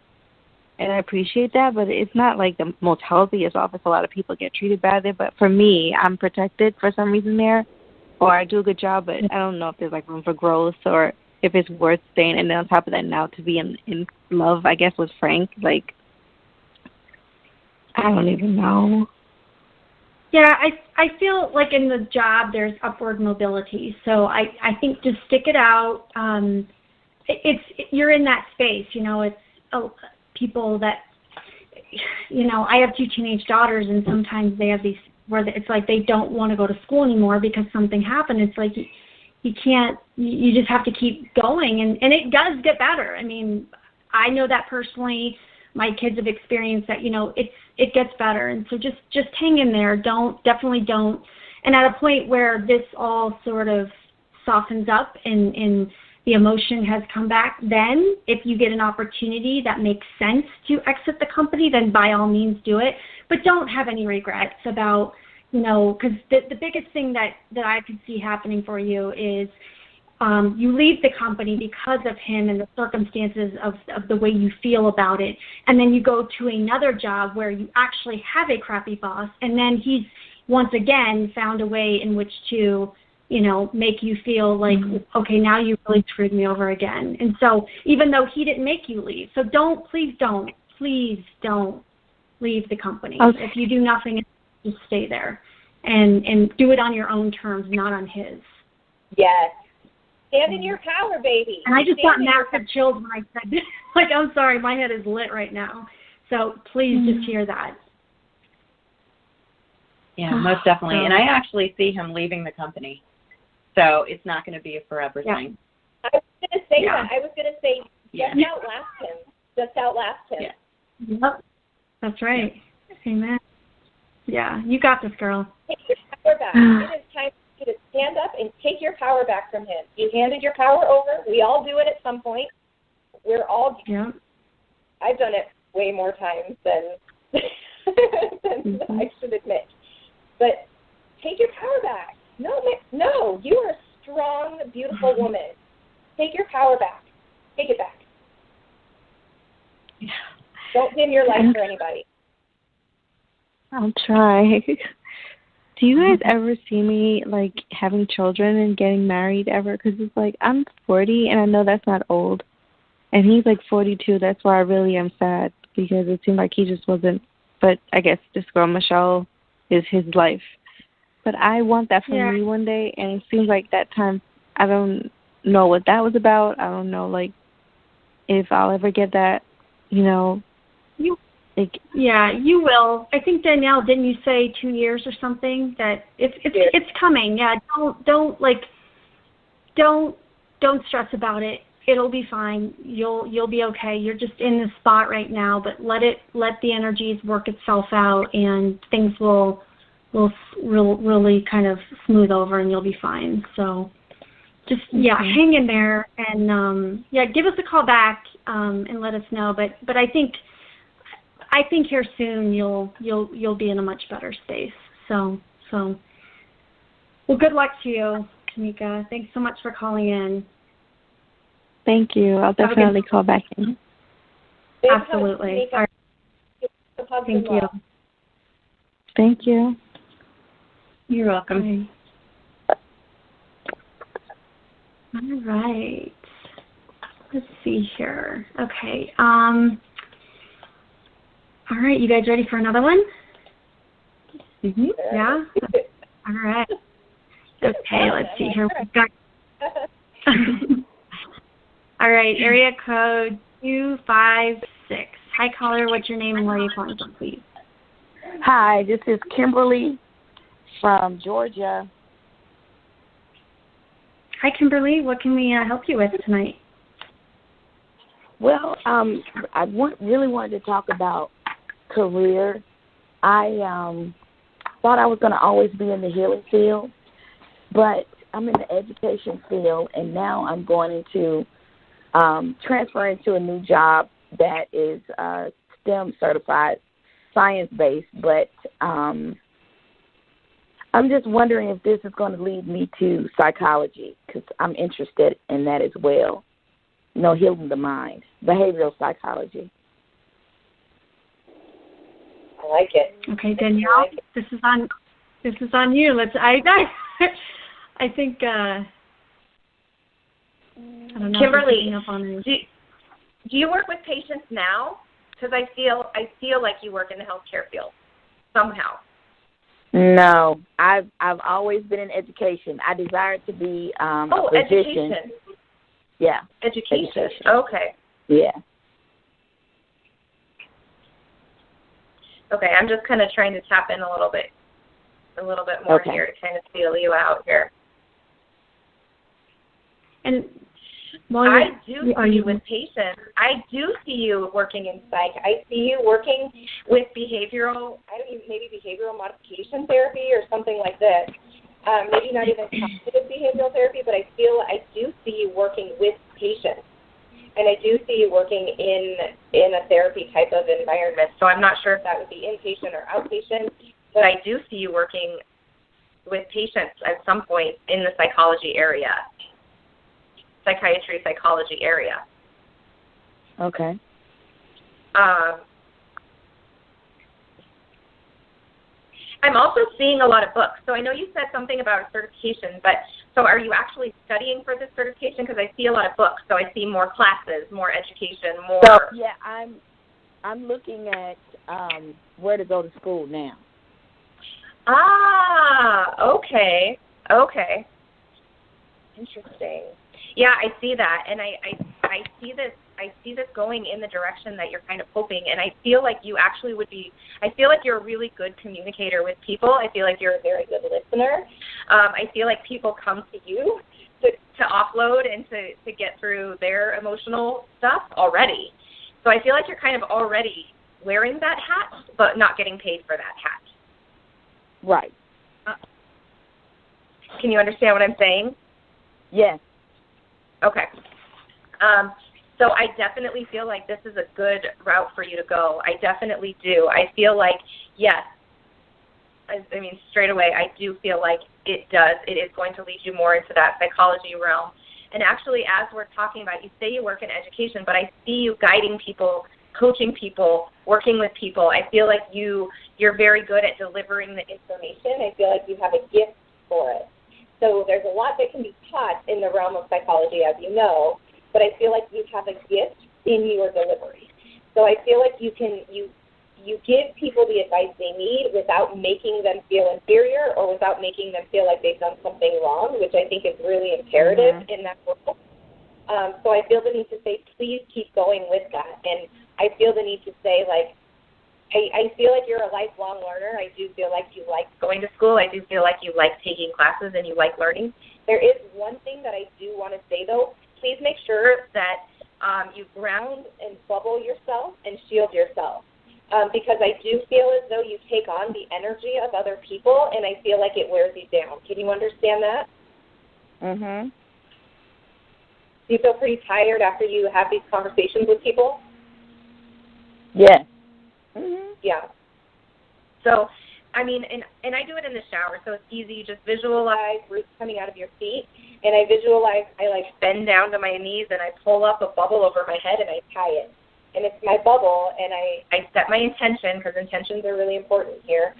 And I appreciate that, but it's not like the most healthiest office. A lot of people get treated bad there, but for me, I'm protected for some reason there, or I do a good job, but I don't know if there's like room for growth or if it's worth staying. And then on top of that, now to be in love, I guess, with Frank, like, I don't even know. Yeah, I feel like in the job there's upward mobility, so I think just stick it out. You're in that space, you know. It's people that, you know, I have 2 teenage daughters, and sometimes they have these where it's like they don't want to go to school anymore because something happened. It's like you can't, you just have to keep going, and it does get better. I mean, I know that personally. My kids have experienced that, you know, it gets better, and so just hang in there. Definitely don't. And at a point where this all sort of softens up and the emotion has come back, then if you get an opportunity that makes sense to exit the company, then by all means do it. But don't have any regrets about, you know, because the biggest thing that I could see happening for you is you leave the company because of him and the circumstances of the way you feel about it, and then you go to another job where you actually have a crappy boss, and then he's once again found a way in which to, you know, make you feel like, okay, now you really screwed me over again. And so even though he didn't make you leave, so please don't leave the company. Okay. If you do nothing, just stay there. and do it on your own terms, not on his. Yes. Stand in your power, baby. And I just got massive chills when I said this. Like, I'm sorry, my head is lit right now. So please just hear that. Yeah, most definitely. And I actually see him leaving the company. So it's not going to be a forever thing. I was going to say that. I was going to say just outlast him. Just outlast him. Yeah. Yep. That's right. Amen. Yeah, you got this, girl. Take your power back. It is time for you to stand up and take your power back from him. You handed your power over. We all do it at some point. We're all. Yeah. I've done it way more times than I should admit. But take your power back. No, you are a strong, beautiful woman. Take your power back. Take it back. Yeah. Don't dim your light for anybody. I'll try. Do you guys ever see me, like, having children and getting married ever? Because it's like, I'm 40, and I know that's not old. And he's, like, 42. That's why I really am sad, because it seemed like he just wasn't. But I guess this girl, Michelle, is his life. But I want that for me one day, and it seems like that time, I don't know what that was about. I don't know, like, if I'll ever get that, you know. Yeah, you will. I think, Danielle, didn't you say 2 years or something? That it's coming. Yeah, don't stress about it. It'll be fine. You'll be okay. You're just in this spot right now, but let the energies work itself out, and things will really kind of smooth over, and you'll be fine. So just hang in there, and give us a call back and let us know. But I think here soon you'll be in a much better space. So well, good luck to you, Tamika. Thanks so much for calling in. Thank you. I'll definitely call back in. Absolutely. All right. Thank you. Thank you. You're welcome. Bye. All right. Let's see here. Okay. All right, you guys ready for another one? Mm-hmm. Yeah? All right. Okay, let's see here. We've got all right, area code 256. Hi, caller. What's your name and where are you calling from, please? Hi, this is Kimberly from Georgia. Hi, Kimberly. What can we help you with tonight? Well, I really wanted to talk about career. I thought I was going to always be in the healing field, but I'm in the education field, and now I'm going into transferring to a new job that is STEM certified, science-based, but I'm just wondering if this is going to lead me to psychology, because I'm interested in that as well. You know, healing the mind, behavioral psychology. I like it. Okay, Danielle, this is on you. I think I don't know. Kimberly, do you work with patients now? Because I feel like you work in the healthcare field somehow. No, I've always been in education. I desire to be a physician. Education. Yeah. Education. Okay. Yeah. Okay, I'm just kind of trying to tap in a little bit more here to kind of feel you out here. And I do see you with patients. I do see you working in psych. I see you working with maybe behavioral modification therapy or something like this. Maybe not even cognitive behavioral therapy, but I do see you working with patients. And I do see you working in a therapy type of environment. So I'm not sure if that would be inpatient or outpatient, but I do see you working with patients at some point in the psychology area, psychiatry, psychology area. Okay. I'm also seeing a lot of books. So I know you said something about a certification, but so are you actually studying for this certification? Because I see a lot of books. So I see more classes, more education, more. So yeah, I'm looking at where to go to school now. Okay. Interesting. Yeah, I see that, and I see this. I see this going in the direction that you're kind of hoping, and I feel like you actually would be. I feel like you're a really good communicator with people. I feel like you're a very good listener. I feel like people come to you to offload and to get through their emotional stuff already. So I feel like you're kind of already wearing that hat, but not getting paid for that hat. Right. Can you understand what I'm saying? Yes. Okay. So I definitely feel like this is a good route for you to go. I definitely do. I feel like, yes, I mean, straight away, I do feel like it is going to lead you more into that psychology realm. And actually, as we're talking about, you say you work in education, but I see you guiding people, coaching people, working with people. I feel like you're very good at delivering the information. I feel like you have a gift for it. So there's a lot that can be taught in the realm of psychology, as you know, but I feel like you have a gift in your delivery. So I feel like you give people the advice they need without making them feel inferior or without making them feel like they've done something wrong, which I think is really imperative in that world. So I feel the need to say, please keep going with that. And I feel the need to say, like, I feel like you're a lifelong learner. I do feel like you like going to school. I do feel like you like taking classes and you like learning. There is one thing that I do want to say, though. Please make sure that you ground and bubble yourself and shield yourself. Because I do feel as though you take on the energy of other people, and I feel like it wears you down. Can you understand that? Mm-hmm. Do you feel pretty tired after you have these conversations with people? Yes. Mm-hmm. Yeah. So, I mean, and I do it in the shower, so it's easy. You just visualize roots coming out of your feet, and I visualize, I bend down to my knees, and I pull up a bubble over my head, and I tie it. And it's my bubble, and I set my intention, because intentions are really important here.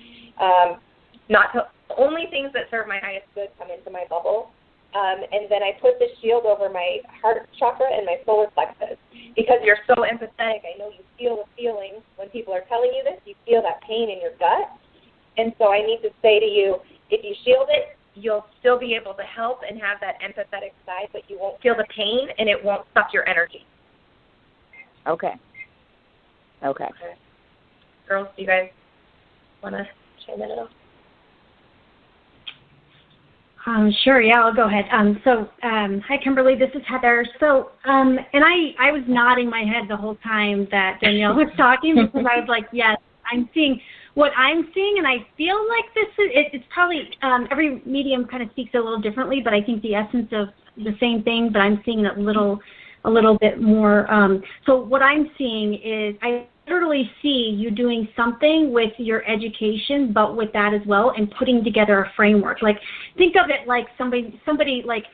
Only things that serve my highest good come into my bubble. And then I put the shield over my heart chakra and my solar plexus. Because you're so empathetic, I know you feel the feeling when people are telling you this. You feel that pain in your gut. And so I need to say to you, if you shield it, you'll still be able to help and have that empathetic side, but you won't feel the pain, and it won't suck your energy. Okay. Girls, do you guys want to chime in at all? Sure, yeah, I'll go ahead. Hi, Kimberly, this is Heather. So, and I was nodding my head the whole time that Danielle was talking because I was like, yes, I'm seeing what I'm seeing, and I feel like it's probably, every medium kind of speaks a little differently, but I think the essence of the same thing, but I'm seeing a little bit more. So what I'm seeing is I literally see you doing something with your education, but with that as well, and putting together a framework. Like, think of it like somebody like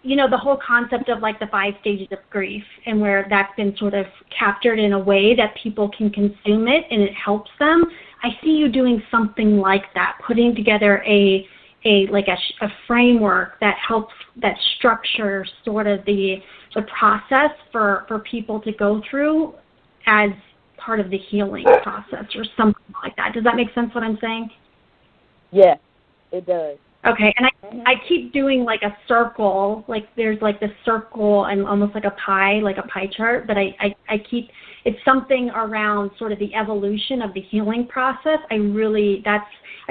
the whole concept of like the 5 stages of grief, and where that's been sort of captured in a way that people can consume it and it helps them. I see you doing something like that, putting together a framework that helps, that structure sort of the process for people to go through as part of the healing process or something like that. Does that make sense what I'm saying? Yes, it does. Okay, and I keep doing like a circle, like there's like the circle and almost like a pie chart, but I keep, it's something around sort of the evolution of the healing process. I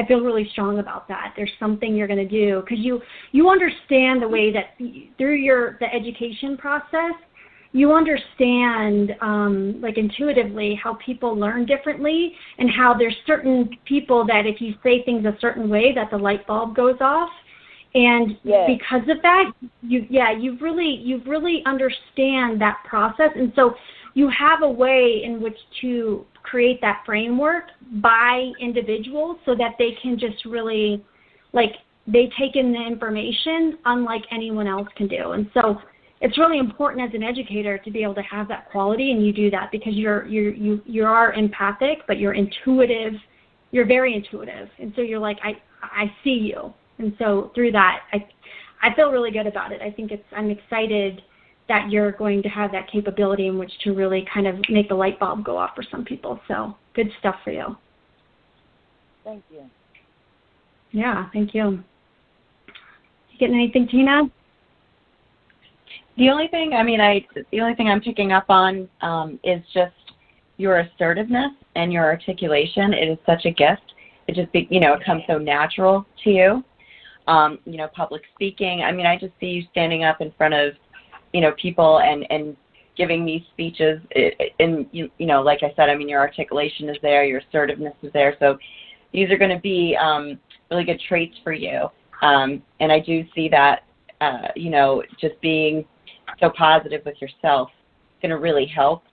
feel really strong about that. There's something you're going to do because you understand the way that through the education process, you understand like intuitively how people learn differently, and how there's certain people that if you say things a certain way that the light bulb goes off. And because of that, you really understand that process. And so you have a way in which to create that framework by individuals so that they can just really, like, they take in the information unlike anyone else can do. And so it's really important as an educator to be able to have that quality, and you do that because you are empathic, but you're intuitive. You're very intuitive, and so you're like, I see you. And so through that, I feel really good about it. I think I'm excited that you're going to have that capability in which to really kind of make the light bulb go off for some people. So good stuff for you. Thank you. Yeah, thank you. You getting anything, Tina? The only thing I'm picking up on is just your assertiveness and your articulation. It is such a gift. It just, it comes so natural to you. Public speaking. I just see you standing up in front of, people and giving these speeches. And, like I said, your articulation is there, your assertiveness is there. So these are going to be really good traits for you. And I do see that, just being so positive with yourself is going to really help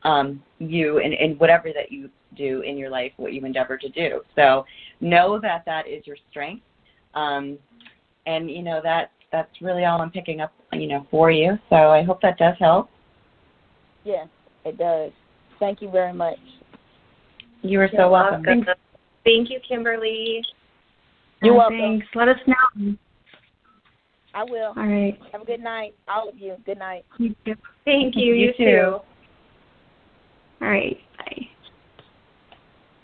you in whatever that you do in your life, what you endeavor to do. So know that is your strength. And, that's really all I'm picking up, for you. So I hope that does help. Yes, it does. Thank you very much. You are so welcome. Thank you, Kimberly. You're welcome. Thanks. Let us know. I will. All right. Have a good night, all of you. Good night. You too. Thank you. You too. All right. Bye.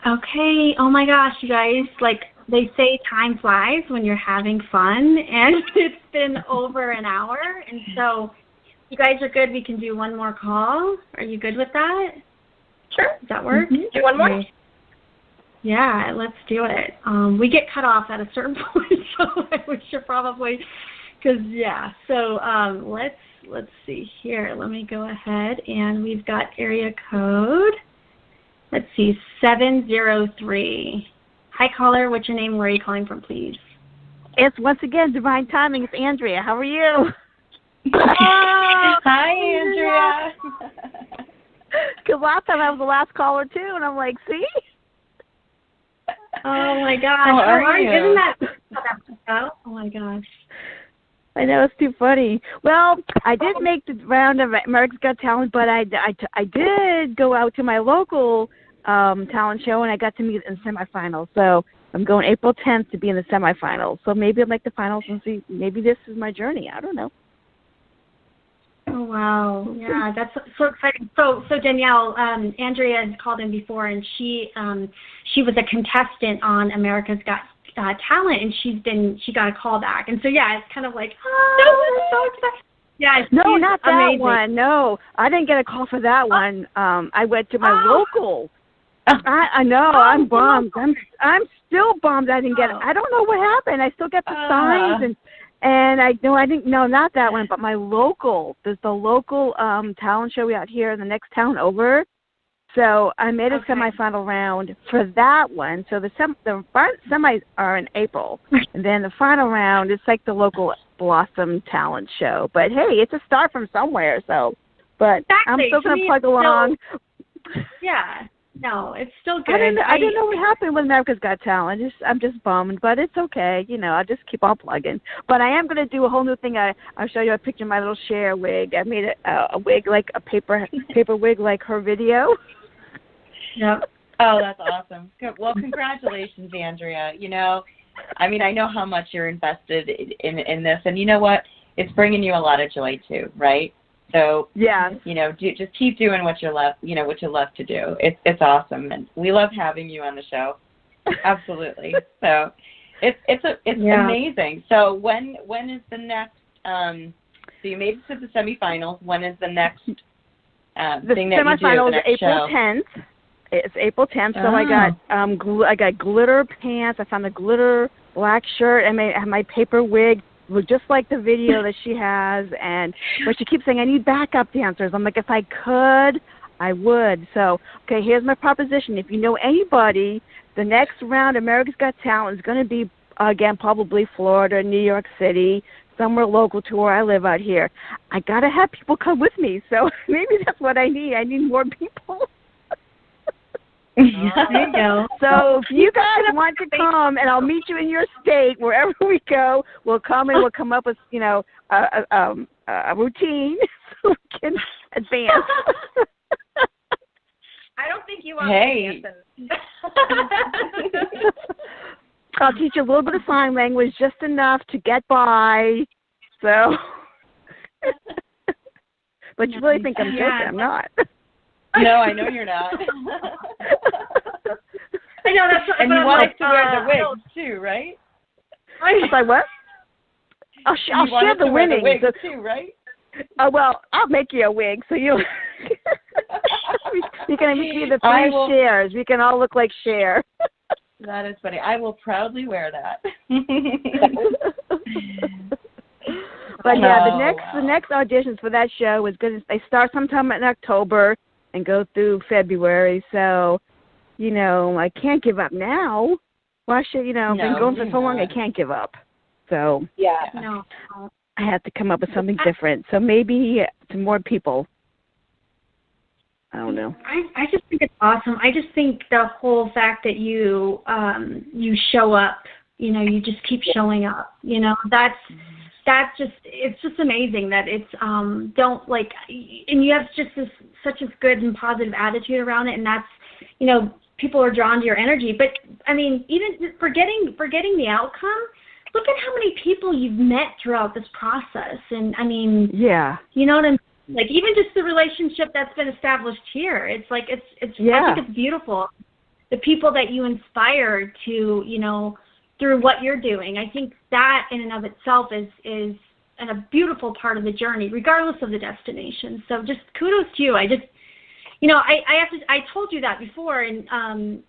Okay. Oh my gosh, you guys! They say time flies when you're having fun, and it's been over an hour. And so, you guys are good. We can do one more call. Are you good with that? Sure. Does that work? Mm-hmm. Do one more. Okay. Yeah, let's do it. We get cut off at a certain point, so we should probably, because So let's see here. Let me go ahead, and we've got area code. Let's see, 703. Hi, caller. What's your name? Where are you calling from, please? It's once again divine timing. It's Andrea. How are you? Hi, Andrea. Because last time I was the last caller too, and I'm like, see? Oh my gosh! How are you? Isn't that? Oh my gosh! I know, it's too funny. Well, I did make the round of America's Got Talent, but I did go out to my local talent show, and I got to meet in the semifinals. So I'm going April 10th to be in the semifinals. So maybe I'll make the finals and see. Maybe this is my journey. I don't know. Oh wow! Yeah, that's so exciting. So Danielle, Andrea has called in before, and she was a contestant on America's Got Talent, and she got a call back, and so it's kind of like, oh, so exciting. Yeah, no, not that amazing. one. No, I didn't get a call for that one. I went to my local. I know. I'm bummed. I'm still bummed. I didn't get it. I don't know what happened. I still get the signs and I didn't. No, not that one. But my local. There's the local talent show out here in the next town over. So I made a semifinal round for that one. So the semis are in April, and then the final round is like the local Blossom talent show. But hey, it's a start from somewhere. So, but exactly. I'm still gonna plug along. Yeah. No, it's still good. I don't know what happened with America's Got Talent. I'm just bummed, but it's okay. I'll just keep on plugging. But I am going to do a whole new thing. I'll show you a picture of my little Cher wig. I made a wig like a paper wig like her video. Yep. Oh, that's awesome. Good. Well, congratulations, Andrea. I know how much you're invested in this, and you know what? It's bringing you a lot of joy too, right? So just keep doing what you love. What you love to do. It's awesome, and we love having you on the show. Absolutely. So it's amazing. So when is the next? So you made it to the semifinals. When is the next thing that you do? The semifinals is April 10th. It's April 10th. So I got glitter pants. I found a glitter black shirt. I have my paper wig. Look just like the video that she has, but she keeps saying, I need backup dancers. I'm like, if I could, I would. So, okay, here's my proposition. If you know anybody, the next round, America's Got Talent, is going to be, again, probably Florida, New York City, somewhere local to where I live out here. I got to have people come with me, so maybe that's what I need. I need more people. There you go. So if you guys want to come, and I'll meet you in your state, wherever we go, we'll come and we'll come up with, a routine so we can advance. I don't think you want to dance. I'll teach you a little bit of sign language, just enough to get by. So, but you really think I'm joking? I'm not. No, I know you're not. I know that's. And you want us to wear the wigs too, right? I was like, what? I'll share the winnings. The wig too, right? Oh, well, I'll make you a wig, so you can be the three shares. We can all look like Cher. That is funny. I will proudly wear that. But yeah, the next auditions for that show they start sometime in October and go through February. So, I can't give up now. Why should I've been going for so long, I can't give up. So no. I have to come up with something different. So maybe to more people. I don't know. I just think it's awesome. I just think the whole fact that you show up, you just keep showing up. That's just, it's just amazing that it's and you have just such a good and positive attitude around it, and that's people are drawn to your energy. But I mean, even forgetting the outcome. Look at how many people you've met throughout this process. And, I mean, you know what I mean? Like, even just the relationship that's been established here. It's like, I think it's beautiful. The people that you inspire to, through what you're doing. I think that in and of itself is a beautiful part of the journey, regardless of the destination. So just kudos to you. I just, I told you that before, and,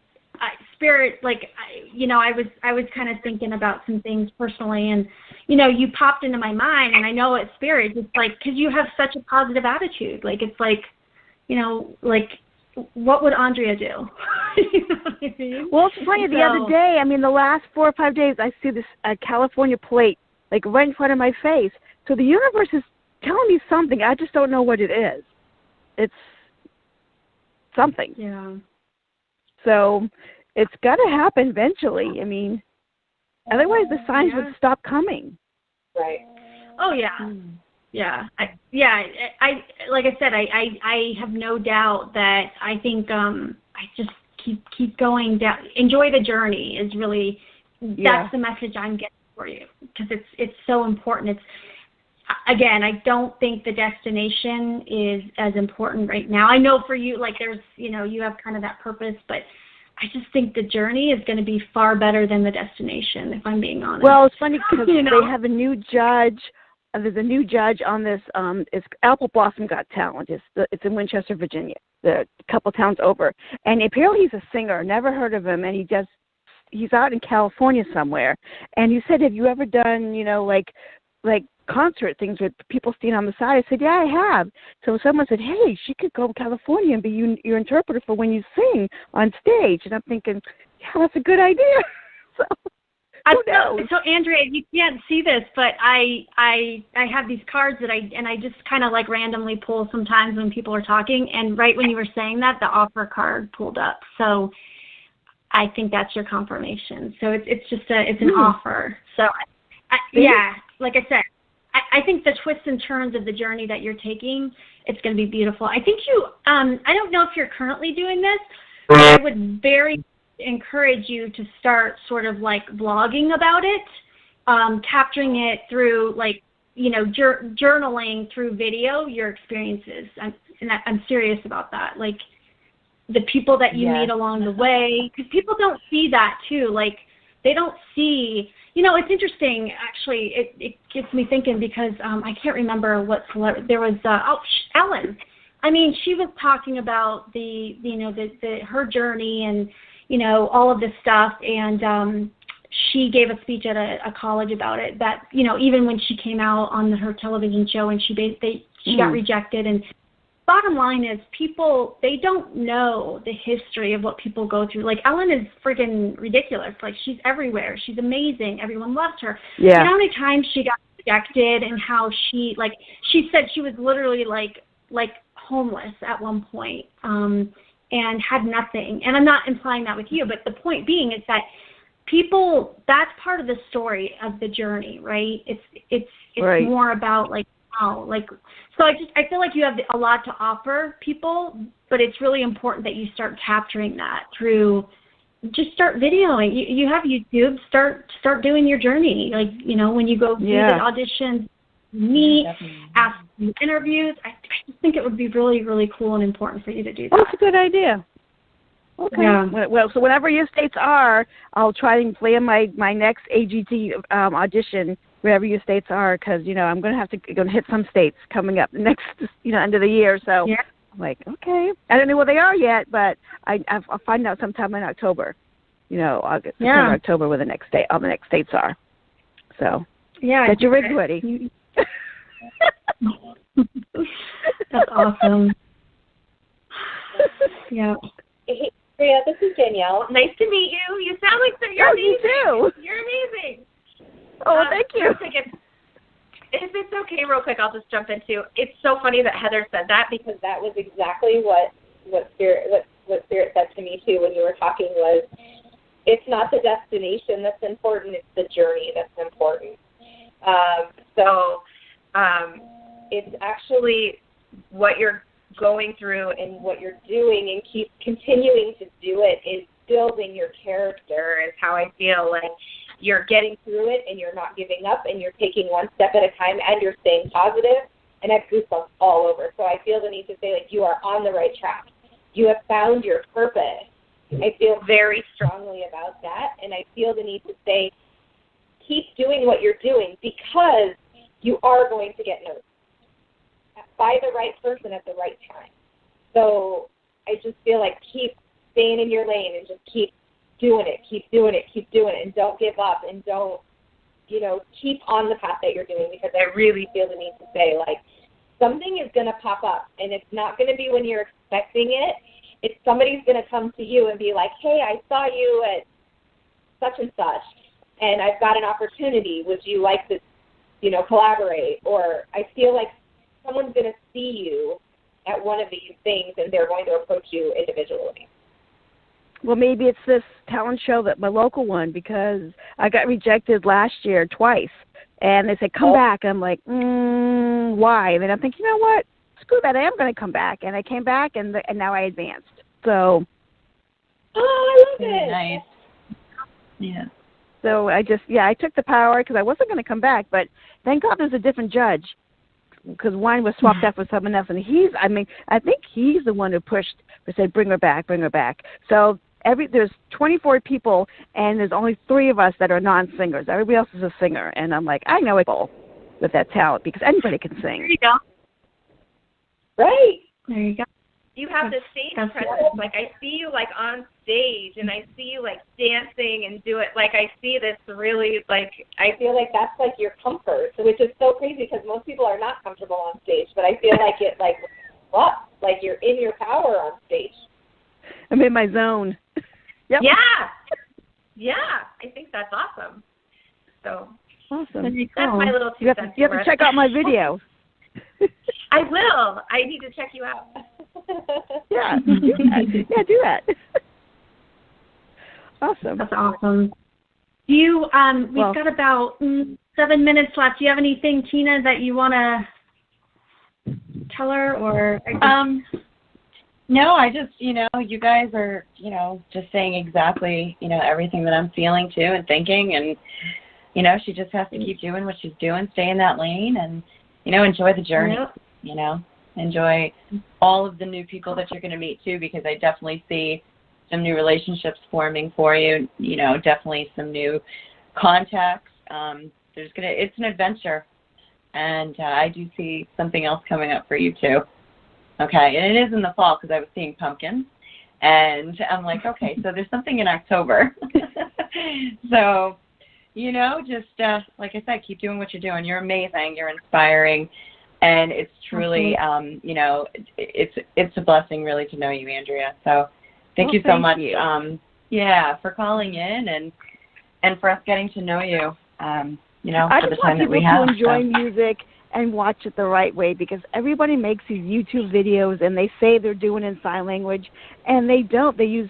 Spirit, I was kind of thinking about some things personally, and you popped into my mind, and I know it's Spirit, just because you have such a positive attitude. It's what would Andrea do? You know what I mean? Well, it's funny. The other day, the last 4 or 5 days, I see this California plate right in front of my face. So the universe is telling me something. I just don't know what it is. It's something. Yeah. So it's got to happen eventually. Otherwise the signs would stop coming. Right. Oh, yeah. Yeah. I like I said, I have no doubt that I think I just keep going down. Enjoy the journey is really, that's the message I'm getting for you, because it's so important. Again, I don't think the destination is as important right now. I know for you, there's, you have kind of that purpose, but I just think the journey is going to be far better than the destination, if I'm being honest. Well, it's funny because they have a new judge. There's a new judge on this. It's Apple Blossom Got Talent. It's in Winchester, Virginia, a couple towns over. And apparently he's a singer. Never heard of him. And he's out in California somewhere. And he said, have you ever done, like concert things with people standing on the side? I said, yeah, I have. So someone said, hey, she could go to California and be your interpreter for when you sing on stage. And I'm thinking, yeah, that's a good idea. So who knows? So Andrea, you can't see this, but I have these cards that I just kind of randomly pull sometimes when people are talking. And right when you were saying that, the offer card pulled up. So I think that's your confirmation. So it's just an offer. So like I said, I think the twists and turns of the journey that you're taking, it's going to be beautiful. I think I don't know if you're currently doing this, but I would very encourage you to start sort of blogging about it, capturing it through journaling through video, your experiences. I'm serious about that. The people that you meet along the way, because people don't see that too. They don't see, it's interesting, actually, it gets me thinking because I can't remember what celebrity, there was, Ellen. She was talking about her journey and, all of this stuff, and she gave a speech at a college about it, that, even when she came out on her television show and she got rejected, and bottom line is people, they don't know the history of what people go through. Ellen is friggin' ridiculous. She's everywhere. She's amazing. Everyone loves her. Yeah. You know how many times she got rejected, and how she said she was literally homeless at one point, and had nothing. And I'm not implying that with you, but the point being is that people, that's part of the story of the journey, right? It's right. More about so I feel like you have a lot to offer people, but it's really important that you start capturing that through, just start videoing. You have YouTube, start doing your journey. When you go do the auditions, meet, ask interviews. I just think it would be really, really cool and important for you to do that. That's a good idea. Okay. Yeah. Well, so whenever your states are, I'll try and plan my next AGT audition wherever your states are, because I'm going to have to hit some states coming up next end of the year. So yeah. I'm like, okay, I don't know where they are yet, but I'll find out sometime in October. August, September, October, where the next states are. So get your rigs ready. That's awesome. Yeah. Hey, Priya, this is Danielle. Nice to meet you. You sound like you're amazing. You too. You're amazing. Oh, thank you. If it's okay, real quick, I'll just jump into. It's so funny that Heather said that, because that was exactly what Spirit said to me too when you were talking. Was it's not the destination that's important; it's the journey that's important. It's actually what you're going through and what you're doing, and keep continuing to do it is building your character. Is how I feel like. You're getting through it, and you're not giving up, and you're taking one step at a time, and you're staying positive, and I have goosebumps all over. So I feel the need to say, you are on the right track. You have found your purpose. I feel very strongly about that, and I feel the need to say, keep doing what you're doing, because you are going to get noticed by the right person at the right time. So I just feel like keep staying in your lane and just keep doing it, and don't give up, and don't, keep on the path that you're doing, because I really feel the need to say, something is going to pop up, and it's not going to be when you're expecting it. It's somebody's going to come to you and be like, hey, I saw you at such and such, and I've got an opportunity. Would you like to, collaborate? Or I feel like someone's going to see you at one of these things, and they're going to approach you individually. Well, maybe it's this talent show, that my local one, because I got rejected last year twice. And they said, come back. I'm like, why? And then I'm thinking, you know what? Screw that. I am going to come back. And I came back, and now I advanced. So. Oh, I love it. Nice. Yeah. So I took the power, because I wasn't going to come back. But thank God there's a different judge, because one was swapped up with someone else. And I think he's the one who pushed, who said, bring her back. So there's 24 people, and there's only 3 of us that are non-singers. Everybody else is a singer. And I'm like, I know it's all with that talent, because anybody can sing. There you go. Right. There you go. You have the stage presence. I see you, on stage, and I see you, dancing and do it. I see this really, I feel like that's, your comfort, which is so crazy, because most people are not comfortable on stage. But I feel like it, you're in your power on stage. I'm in my zone. Yep. Yeah. I think that's awesome. So awesome. That's my little 2 cents. You have to check out my video. I will. I need to check you out. Yeah, do that. Awesome. That's awesome. Do you? We've got about 7 minutes left. Do you have anything, Tina, that you want to tell her, or? No, I just, you guys are, just saying exactly, everything that I'm feeling too and thinking, and, she just has to keep doing what she's doing, stay in that lane, and, enjoy the journey, enjoy all of the new people that you're going to meet too, because I definitely see some new relationships forming for you, definitely some new contacts. It's an adventure, and I do see something else coming up for you too. Okay, and it is in the fall, because I was seeing pumpkins, and I'm like, okay, so there's something in October. So, just like I said, keep doing what you're doing. You're amazing. You're inspiring, and it's truly, it's a blessing really to know you, Andrea. So, thank you so much. For calling in and for us getting to know you. I for the just time want that we people have. to enjoy music and watch it the right way, because everybody makes these YouTube videos and they say they're doing it in sign language, and they don't. They use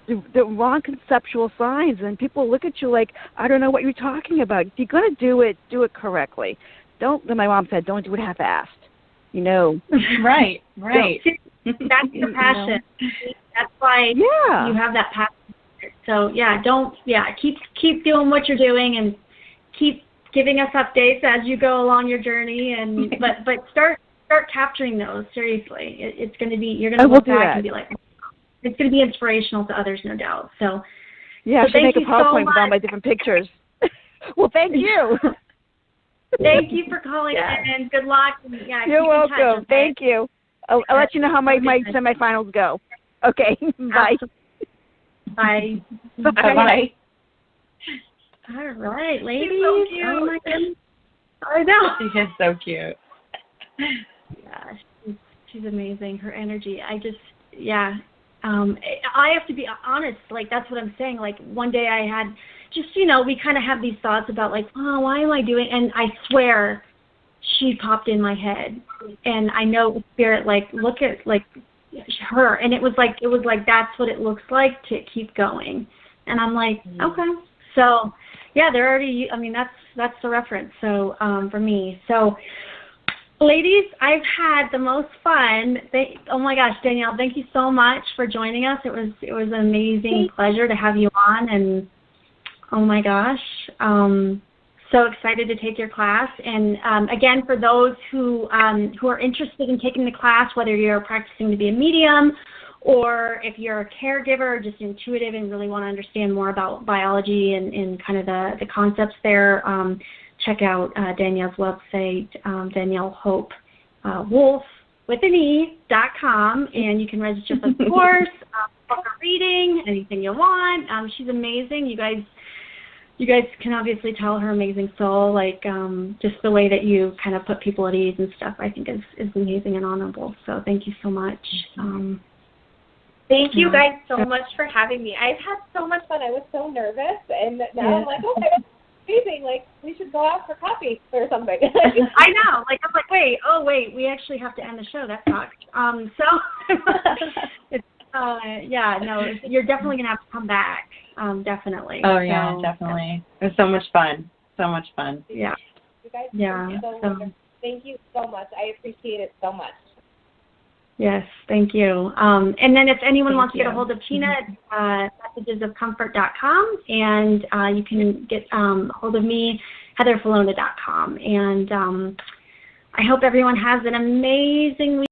the wrong conceptual signs, and people look at you like, I don't know what you're talking about. If you're going to do it correctly. Don't, my mom said, don't do it half-assed. Right. That's your passion. That's why you have that passion. So, keep doing what you're doing, and keep giving us updates as you go along your journey, and but start capturing those seriously. It's going to be, you're going to look back and be like, it's going to be inspirational to others, no doubt. So yeah, I should make a PowerPoint with all my much. different pictures. Well, thank you. Thank you for calling in, and good luck. Yeah, you're welcome. Touch, okay? Thank you. I'll let you know how my semifinals go. Okay. Bye. Bye. Bye. All right, ladies. She's so cute. Oh my goodness. I know. She is so cute. Yeah, she's amazing. Her energy. I have to be honest. Like, that's what I'm saying. Like, one day I had just, we kind of have these thoughts about like, oh, why am I doing? And I swear, she popped in my head, and I know Spirit, like, look at like her, and it was like that's what it looks like to keep going. And I'm like, okay. So yeah, they're already. I mean, that's the reference. So for me, so. Ladies, I've had the most fun. Oh my gosh, Danielle, thank you so much for joining us. It was an amazing pleasure to have you on, and oh my gosh, so excited to take your class. And again, for those who are interested in taking the class, whether you're practicing to be a medium, or if you're a caregiver or just intuitive and really want to understand more about biology and kind of the concepts there. Check out Danielle's website, Danielle Hope Wolfe with an E.com, and you can register for the course, book a reading, anything you want. She's amazing. You guys can obviously tell her amazing soul, like just the way that you kind of put people at ease and stuff, I think is amazing and honorable. So thank you so much. Thank you guys so much for having me. I've had so much fun. I was so nervous, and now I'm like, okay. Amazing. Like, we should go out for coffee or something. I know. Like, I'm like, wait, we actually have to end the show. That sucks. So, it's, you're definitely going to have to come back. Definitely. Oh, yeah, definitely. It was so much fun. So much fun. Yeah. You guys Yeah. Thank you so much. I appreciate it so much. Yes, thank you. And then if anyone wants to get a hold of Tina, messagesofcomfort.com, and you can get a hold of me, heatherfallona.com. And I hope everyone has an amazing week.